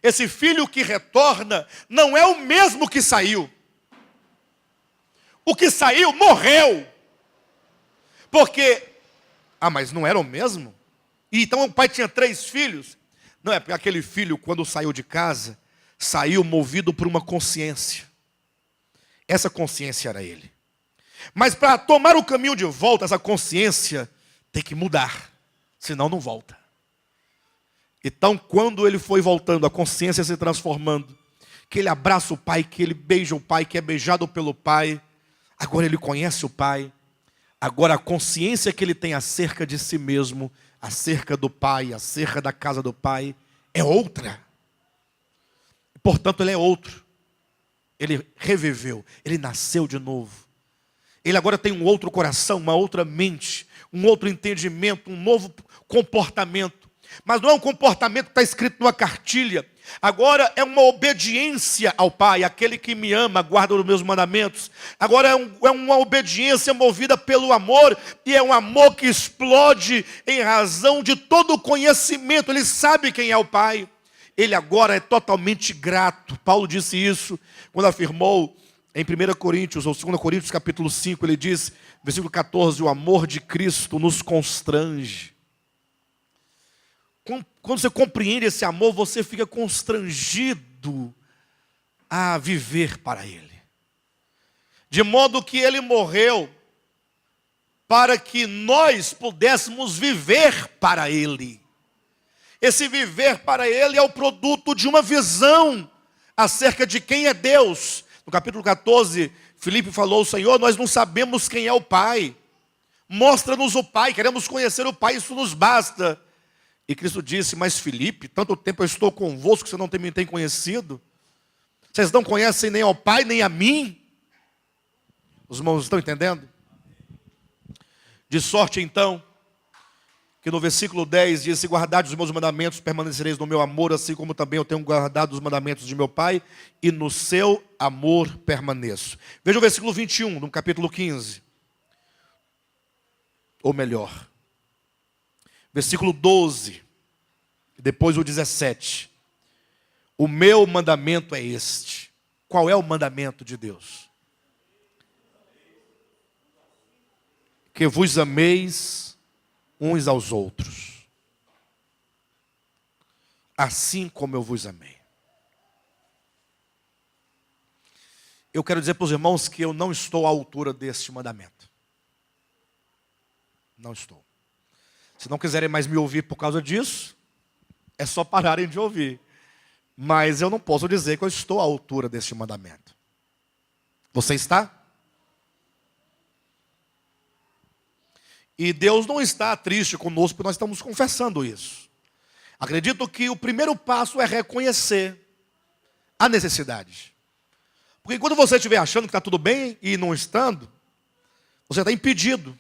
Esse filho que retorna não é o mesmo que saiu. O que saiu morreu. Porque, mas não era o mesmo? E então o pai tinha 3 filhos? Não, é porque aquele filho, quando saiu de casa, saiu movido por uma consciência. Essa consciência era ele. Mas para tomar o caminho de volta, essa consciência tem que mudar, senão não volta. Então, quando ele foi voltando, a consciência se transformando, que ele abraça o pai, que ele beija o pai, que é beijado pelo pai, agora ele conhece o pai, agora a consciência que ele tem acerca de si mesmo, acerca do pai, acerca da casa do pai, é outra. Portanto, ele é outro. Ele reviveu, ele nasceu de novo. Ele agora tem um outro coração, uma outra mente, um outro entendimento, um novo comportamento. Mas não é um comportamento que está escrito numa cartilha. Agora é uma obediência ao Pai. Aquele que me ama, guarda os meus mandamentos. Agora é uma obediência movida pelo amor. E é um amor que explode em razão de todo o conhecimento. Ele sabe quem é o Pai. ele agora é totalmente grato. Paulo disse isso quando afirmou em 1 Coríntios, ou 2 Coríntios capítulo 5, ele diz, versículo 14, o amor de Cristo nos constrange. Quando você compreende esse amor, você fica constrangido a viver para Ele. De modo que Ele morreu para que nós pudéssemos viver para Ele. Esse viver para Ele é o produto de uma visão acerca de quem é Deus. No capítulo 14, Filipe falou, Senhor, nós não sabemos quem é o Pai. Mostra-nos o Pai, queremos conhecer o Pai, isso nos basta. E Cristo disse, mas Filipe, tanto tempo eu estou convosco que você não me tem conhecido. Vocês não conhecem nem ao Pai, nem a mim. Os irmãos estão entendendo? De sorte então, que no versículo 10 diz, se guardardes os meus mandamentos, permanecereis no meu amor, assim como também eu tenho guardado os mandamentos de meu Pai, e no seu amor permaneço. Veja o versículo 21, no capítulo 15. Ou melhor, versículo 12, depois o 17. O meu mandamento é este. Qual é o mandamento de Deus? Que vos ameis uns aos outros, assim como eu vos amei. Eu quero dizer para os irmãos que eu não estou à altura deste mandamento. Não estou. Se não quiserem mais me ouvir por causa disso, é só pararem de ouvir. Mas eu não posso dizer que eu estou à altura deste mandamento. Você está? E Deus não está triste conosco porque nós estamos confessando isso. Acredito que o primeiro passo é reconhecer a necessidade. Porque quando você estiver achando que está tudo bem e não estando, você está impedido.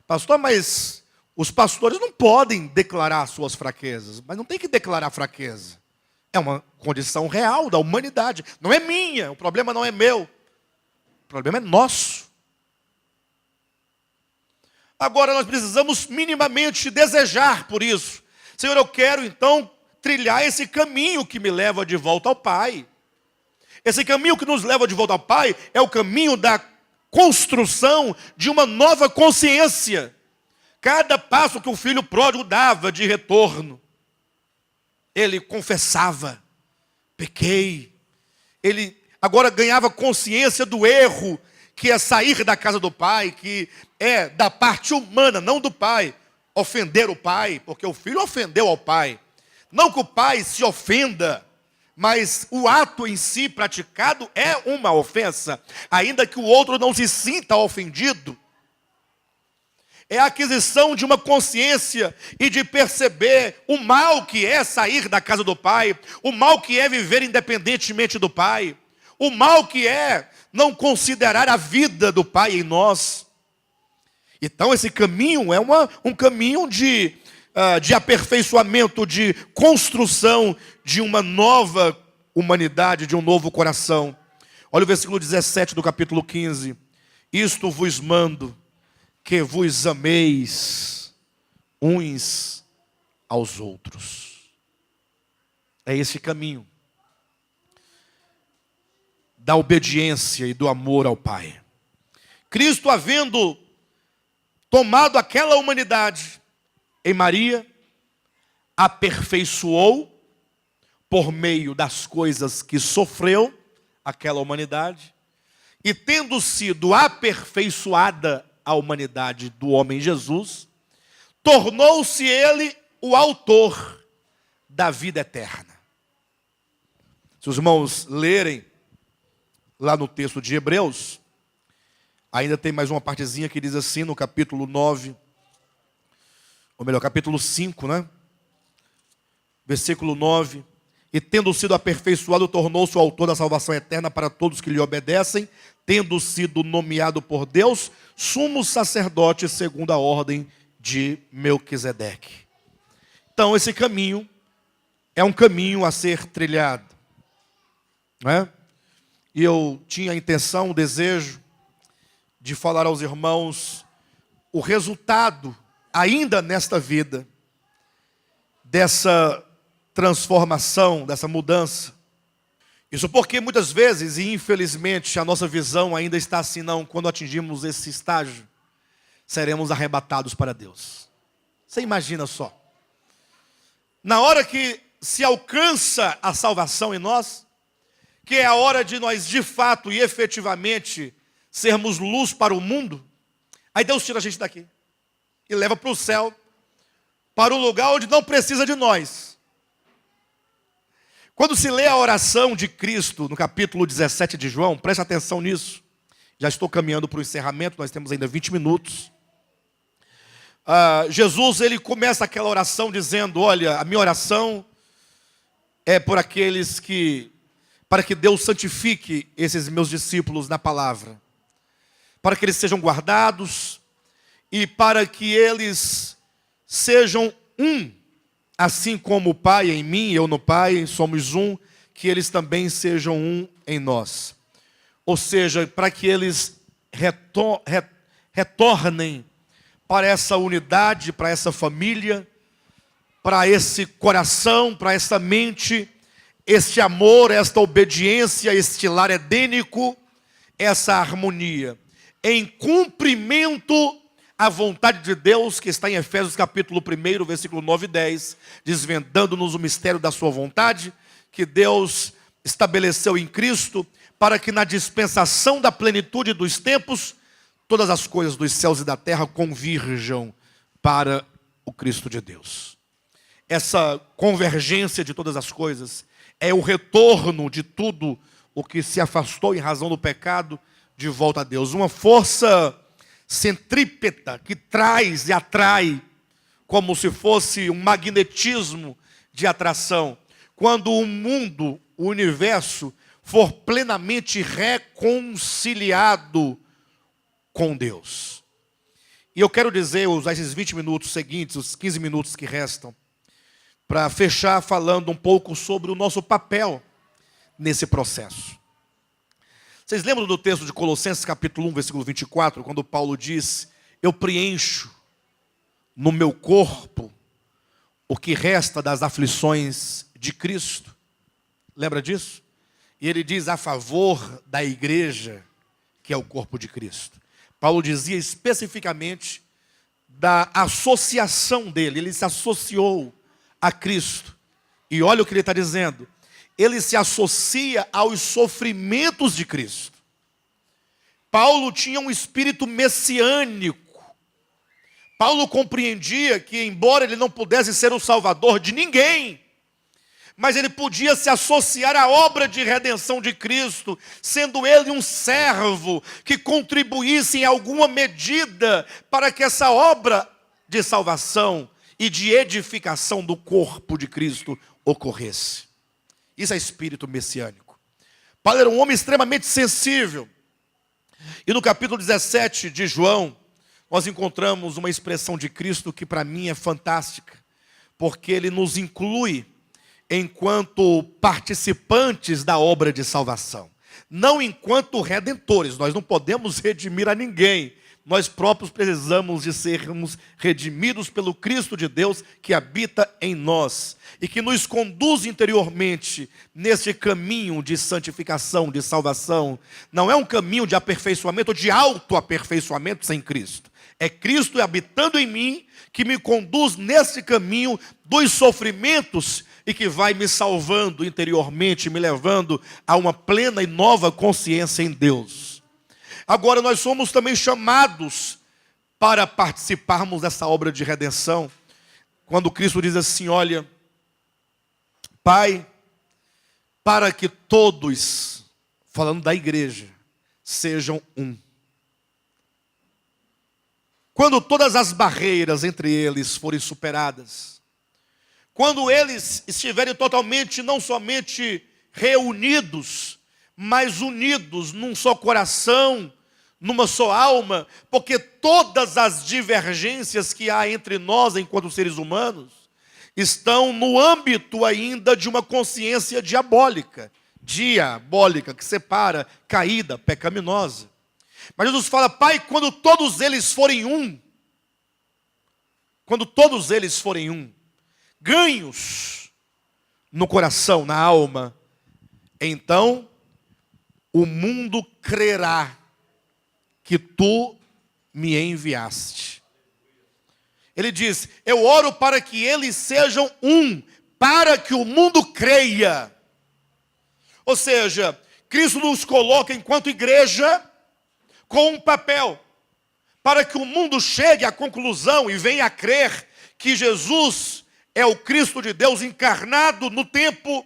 Pastor, mas os pastores não podem declarar suas fraquezas. Mas não tem que declarar fraqueza. É uma condição real da humanidade. Não é minha, o problema não é meu. O problema é nosso. Agora nós precisamos minimamente desejar por isso. Senhor, eu quero então trilhar esse caminho que me leva de volta ao Pai. Esse caminho que nos leva de volta ao Pai é o caminho da construção de uma nova consciência. Cada passo que o filho pródigo dava de retorno, ele confessava, pequei. Ele agora ganhava consciência do erro, que é sair da casa do pai, que é da parte humana, não do pai, ofender o pai, porque o filho ofendeu ao pai. Não que o pai se ofenda, mas o ato em si praticado é uma ofensa, ainda que o outro não se sinta ofendido. É a aquisição de uma consciência e de perceber o mal que é sair da casa do pai, o mal que é viver independentemente do pai, o mal que é não considerar a vida do Pai em nós. Então esse caminho é um caminho de aperfeiçoamento, de construção de uma nova humanidade, de um novo coração. Olha o versículo 17 do capítulo 15. Isto vos mando, que vos ameis uns aos outros. É esse caminho da obediência e do amor ao Pai. Cristo, havendo tomado aquela humanidade em Maria, aperfeiçoou por meio das coisas que sofreu aquela humanidade, e tendo sido aperfeiçoada a humanidade do homem Jesus, tornou-se ele o autor da vida eterna. Se os irmãos lerem lá no texto de Hebreus, ainda tem mais uma partezinha que diz assim no capítulo 9, ou melhor, capítulo 5, né? Versículo 9. E tendo sido aperfeiçoado, tornou-se o autor da salvação eterna para todos que lhe obedecem, tendo sido nomeado por Deus, sumo sacerdote segundo a ordem de Melquisedeque. Então esse caminho é um caminho a ser trilhado, não é? E eu tinha a intenção, o desejo de falar aos irmãos o resultado, ainda nesta vida, dessa transformação, dessa mudança. Isso porque muitas vezes, e infelizmente, a nossa visão ainda está assim, não, quando atingimos esse estágio, seremos arrebatados para Deus. Você imagina só. Na hora que se alcança a salvação em nós, que é a hora de nós de fato e efetivamente sermos luz para o mundo, aí Deus tira a gente daqui e leva para o céu, para um lugar onde não precisa de nós. Quando se lê a oração de Cristo no capítulo 17 de João, preste atenção nisso. Já estou caminhando para o encerramento, nós temos ainda 20 minutos. Jesus, ele começa aquela oração dizendo, olha, a minha oração é por aqueles que, para que Deus santifique esses meus discípulos na palavra, para que eles sejam guardados e para que eles sejam um, assim como o Pai em mim, eu no Pai, somos um, que eles também sejam um em nós. Ou seja, para que eles retornem para essa unidade, para essa família, para esse coração, para essa mente, este amor, esta obediência, este lar edênico, essa harmonia, em cumprimento à vontade de Deus, que está em Efésios capítulo 1, versículo 9 e 10, desvendando-nos o mistério da sua vontade, que Deus estabeleceu em Cristo, para que na dispensação da plenitude dos tempos, todas as coisas dos céus e da terra convirjam para o Cristo de Deus. Essa convergência de todas as coisas é o retorno de tudo o que se afastou em razão do pecado de volta a Deus. Uma força centrípeta que traz e atrai, como se fosse um magnetismo de atração. Quando o mundo, o universo, for plenamente reconciliado com Deus. E eu quero usar esses 20 minutos seguintes, os 15 minutos que restam, para fechar falando um pouco sobre o nosso papel nesse processo. Vocês lembram do texto de Colossenses capítulo 1, versículo 24, quando Paulo diz, eu preencho no meu corpo o que resta das aflições de Cristo? Lembra disso? E ele diz a favor da igreja, que é o corpo de Cristo. Paulo dizia especificamente da associação dele. Ele se associou a Cristo. E olha o que ele está dizendo. Ele se associa aos sofrimentos de Cristo. Paulo tinha um espírito messiânico. Paulo compreendia que, embora ele não pudesse ser o salvador de ninguém, mas ele podia se associar à obra de redenção de Cristo, sendo ele um servo que contribuísse em alguma medida para que essa obra de salvação e de edificação do corpo de Cristo ocorresse. Isso é espírito messiânico. Paulo era um homem extremamente sensível. E no capítulo 17 de João, nós encontramos uma expressão de Cristo que para mim é fantástica, porque ele nos inclui enquanto participantes da obra de salvação, não enquanto redentores. Nós não podemos redimir a ninguém, nós próprios precisamos de sermos redimidos pelo Cristo de Deus que habita em nós e que nos conduz interiormente nesse caminho de santificação, de salvação. Não é um caminho de aperfeiçoamento ou de autoaperfeiçoamento sem Cristo. É Cristo habitando em mim que me conduz nesse caminho dos sofrimentos e que vai me salvando interiormente, me levando a uma plena e nova consciência em Deus. Agora nós somos também chamados para participarmos dessa obra de redenção, quando Cristo diz assim, olha, Pai, para que todos, falando da igreja, sejam um. Quando todas as barreiras entre eles forem superadas, quando eles estiverem totalmente, não somente reunidos, mas unidos num só coração, numa só alma, porque todas as divergências que há entre nós enquanto seres humanos estão no âmbito ainda de uma consciência diabólica, que separa, caída, pecaminosa. Mas Jesus fala, Pai, quando todos eles forem um, ganhos no coração, na alma, então o mundo crerá que tu me enviaste. Ele diz: eu oro para que eles sejam um, para que o mundo creia. Ou seja, Cristo nos coloca enquanto igreja com um papel, para que o mundo chegue à conclusão e venha a crer que Jesus é o Cristo de Deus encarnado no tempo.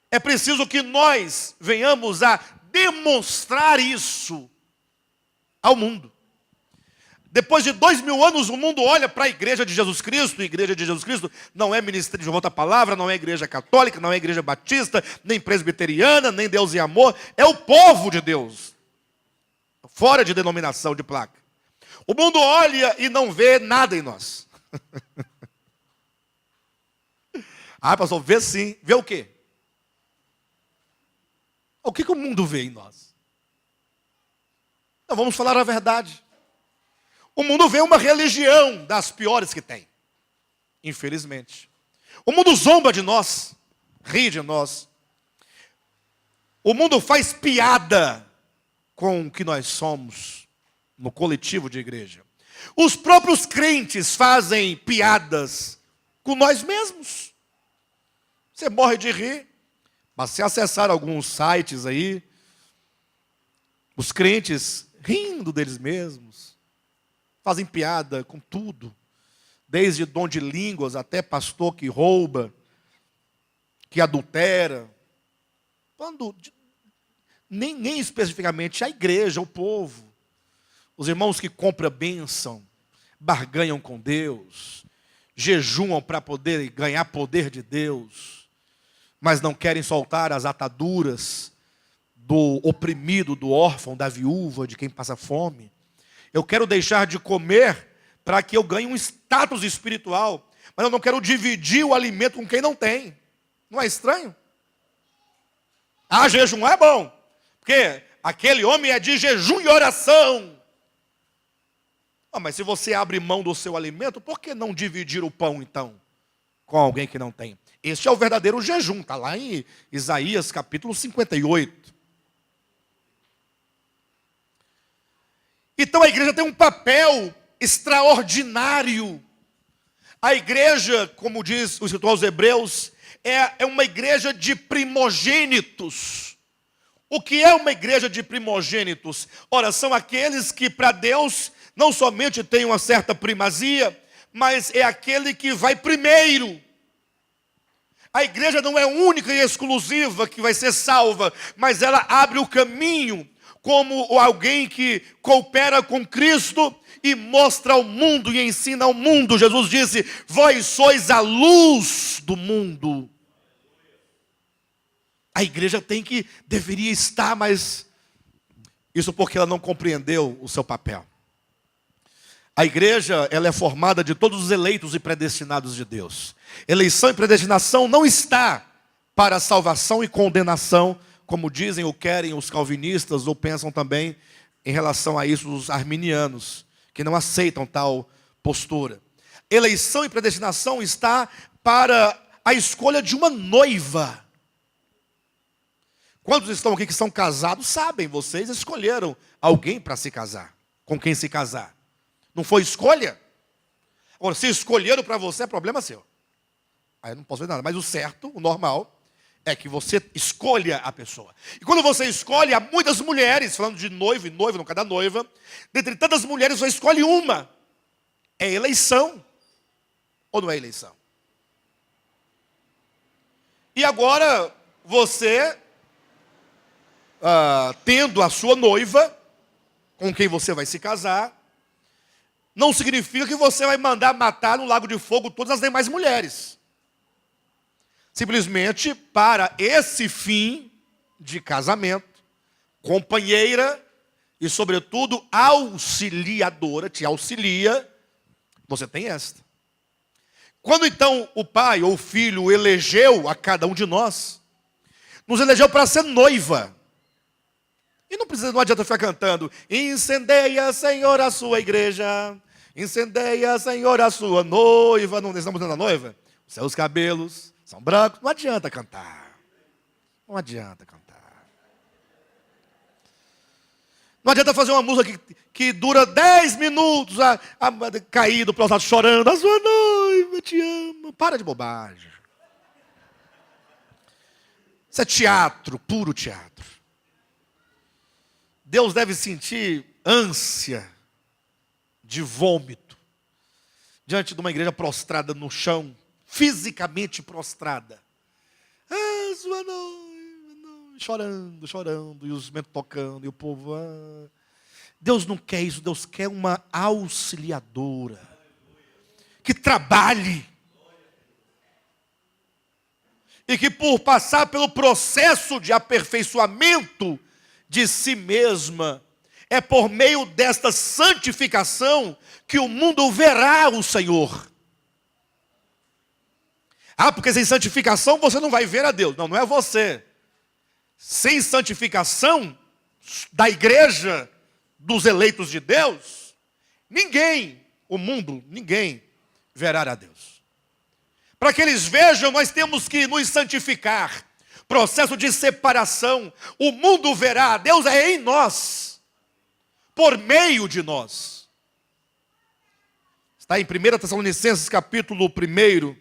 É preciso que nós venhamos a demonstrar isso ao mundo. Depois de 2000 anos, o mundo olha para a igreja de Jesus Cristo. A igreja de Jesus Cristo não é Ministério de Volta à Palavra, não é igreja católica, não é igreja batista, nem presbiteriana, nem Deus e Amor. É o povo de Deus, fora de denominação, de placa. O mundo olha e não vê nada em nós. Ah, pastor, vê sim. Vê o quê? O que o mundo vê em nós? Então, vamos falar a verdade. O mundo vê uma religião das piores que tem. Infelizmente. O mundo zomba de nós. Ri de nós. O mundo faz piada com o que nós somos no coletivo de igreja. Os próprios crentes fazem piadas com nós mesmos. Você morre de rir. Mas se acessar alguns sites aí, os crentes rindo deles mesmos, fazem piada com tudo, desde dom de línguas até pastor que rouba, que adultera. Quando nem especificamente a igreja, o povo, os irmãos que compram bênção, barganham com Deus, jejuam para poder ganhar poder de Deus, mas não querem soltar as ataduras do oprimido, do órfão, da viúva, de quem passa fome. Eu quero deixar de comer para que eu ganhe um status espiritual, mas eu não quero dividir o alimento com quem não tem. Não é estranho? Ah, jejum é bom, porque aquele homem é de jejum e oração. Ah, mas se você abre mão do seu alimento, por que não dividir o pão então com alguém que não tem? Este é o verdadeiro jejum, está lá em Isaías capítulo 58. Então a igreja tem um papel extraordinário. A igreja, como diz o escritor aos Hebreus, é uma igreja de primogênitos. O que é uma igreja de primogênitos? Ora, são aqueles que para Deus não somente têm uma certa primazia, mas é aquele que vai primeiro. A igreja não é única e exclusiva que vai ser salva, mas ela abre o caminho como alguém que coopera com Cristo e mostra ao mundo e ensina ao mundo. Jesus disse: vós sois a luz do mundo. A igreja deveria estar, mas isso porque ela não compreendeu o seu papel. A igreja, ela é formada de todos os eleitos e predestinados de Deus. Eleição e predestinação não está para salvação e condenação, como dizem ou querem os calvinistas, ou pensam também em relação a isso os arminianos, que não aceitam tal postura. Eleição e predestinação está para a escolha de uma noiva. Quantos estão aqui que são casados sabem, vocês escolheram alguém para se casar, com quem se casar. Não foi escolha? Agora, se escolheram para você, é problema seu. Aí eu não posso ver nada. Mas o certo, o normal, é que você escolha a pessoa. E quando você escolhe, há muitas mulheres, falando de noivo e noiva, no caso da noiva, dentre tantas mulheres, você escolhe uma. É eleição. Ou não é eleição? E agora, você, tendo a sua noiva, com quem você vai se casar, não significa que você vai mandar matar no lago de fogo todas as demais mulheres. Simplesmente para esse fim de casamento, companheira e, sobretudo, auxiliadora, te auxilia, você tem esta. Quando então o pai ou o filho elegeu a cada um de nós, nos elegeu para ser noiva. E não adianta ficar cantando: incendeia, Senhor, a sua igreja, incendeia, Senhor, a sua noiva. Não estamos dando a noiva? Seus cabelos São brancos, não adianta cantar. Não adianta cantar. Não adianta fazer uma música que dura 10 minutos, caído para os lados chorando. A sua noiva te ama. Para de bobagem. Isso é teatro, puro teatro. Deus deve sentir ânsia de vômito diante de uma igreja prostrada no chão, fisicamente prostrada. Ah, sua noiva, chorando, chorando, e os instrumentos tocando, e o povo... Deus não quer isso, Deus quer uma auxiliadora, que trabalhe, e que por passar pelo processo de aperfeiçoamento de si mesma, é por meio desta santificação que o mundo verá o Senhor. Ah, porque sem santificação você não vai ver a Deus. Não, não é você. Sem santificação da igreja, dos eleitos de Deus, ninguém, o mundo, ninguém verá a Deus. Para que eles vejam, nós temos que nos santificar. Processo de separação. O mundo verá, Deus é em nós, por meio de nós. Está em 1 Tessalonicenses capítulo 1,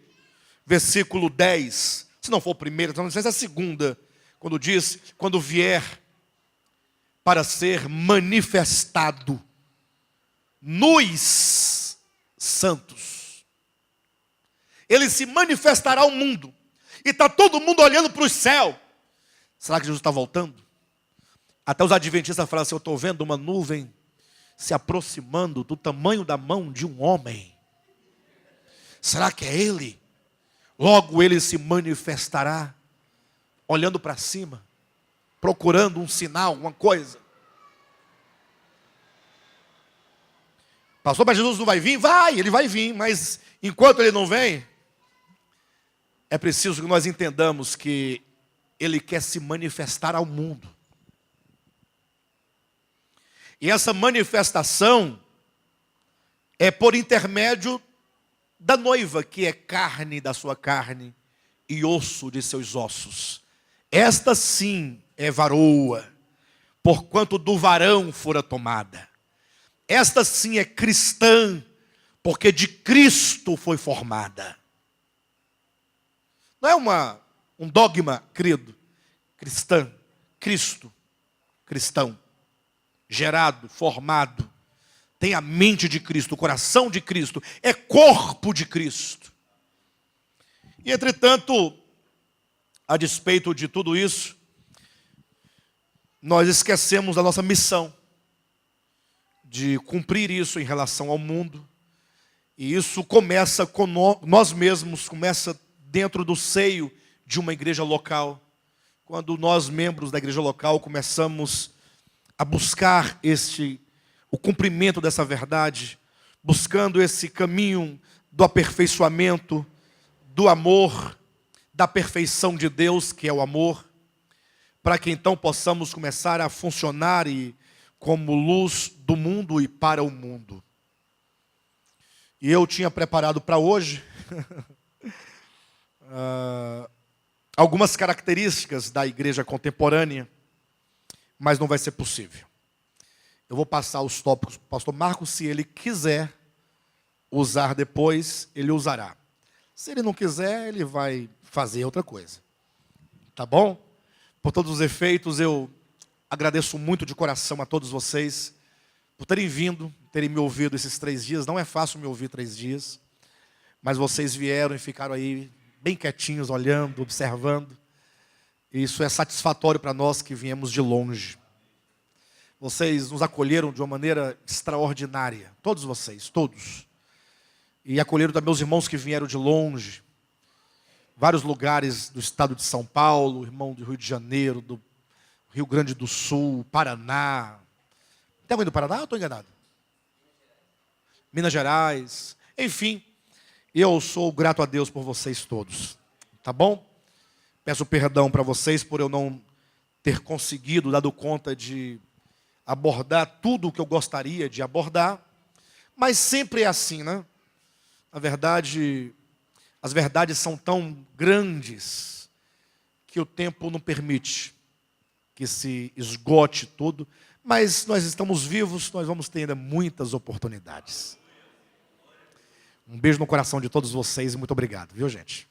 versículo 10. Se não for o 1, Tessalonicenses é a 2, quando diz, quando vier para ser manifestado nos santos. Ele se manifestará ao mundo. E está todo mundo olhando para o céu. Será que Jesus está voltando? Até os adventistas falam assim, eu estou vendo uma nuvem se aproximando do tamanho da mão de um homem. Será que é ele? Logo ele se manifestará, olhando para cima, procurando um sinal, uma coisa. Pastor, mas Jesus não vai vir? Vai, ele vai vir, mas enquanto ele não vem, é preciso que nós entendamos que ele quer se manifestar ao mundo. E essa manifestação é por intermédio da noiva, que é carne da sua carne e osso de seus ossos. Esta sim é varoa, porquanto do varão fora tomada. Esta sim é cristã, porque de Cristo foi formada. Não é um dogma, querido. Cristã, Cristo, cristão, gerado, formado, tem a mente de Cristo, o coração de Cristo, é corpo de Cristo. E entretanto, a despeito de tudo isso, nós esquecemos da nossa missão de cumprir isso em relação ao mundo. E isso começa com nós mesmos, começa dentro do seio de uma igreja local. Quando nós, membros da igreja local, começamos a buscar o cumprimento dessa verdade, buscando esse caminho do aperfeiçoamento, do amor, da perfeição de Deus, que é o amor, para que então possamos começar a funcionar como luz do mundo e para o mundo. E eu tinha preparado para hoje algumas características da igreja contemporânea, mas não vai ser possível. Eu vou passar os tópicos para o pastor Marcos, se ele quiser usar depois, ele usará. Se ele não quiser, ele vai fazer outra coisa. Tá bom? Por todos os efeitos, eu agradeço muito de coração a todos vocês por terem vindo, terem me ouvido esses 3 dias. Não é fácil me ouvir 3 dias, mas vocês vieram e ficaram aí bem quietinhos, olhando, observando. E isso é satisfatório para nós que viemos de longe. Vocês nos acolheram de uma maneira extraordinária. Todos vocês, todos. E acolheram também os irmãos que vieram de longe. Vários lugares do estado de São Paulo, irmão do Rio de Janeiro, do Rio Grande do Sul, Paraná. Tem alguém do Paraná ou estou enganado? Minas Gerais. Enfim, eu sou grato a Deus por vocês todos. Tá bom? Peço perdão para vocês por eu não ter conseguido, dado conta de abordar tudo o que eu gostaria de abordar. Mas sempre é assim, né? Na verdade, As verdades são tão grandes que o tempo não permite que se esgote tudo, mas nós estamos vivos, nós vamos ter ainda muitas oportunidades. Um beijo no coração de todos vocês e muito obrigado, viu, gente?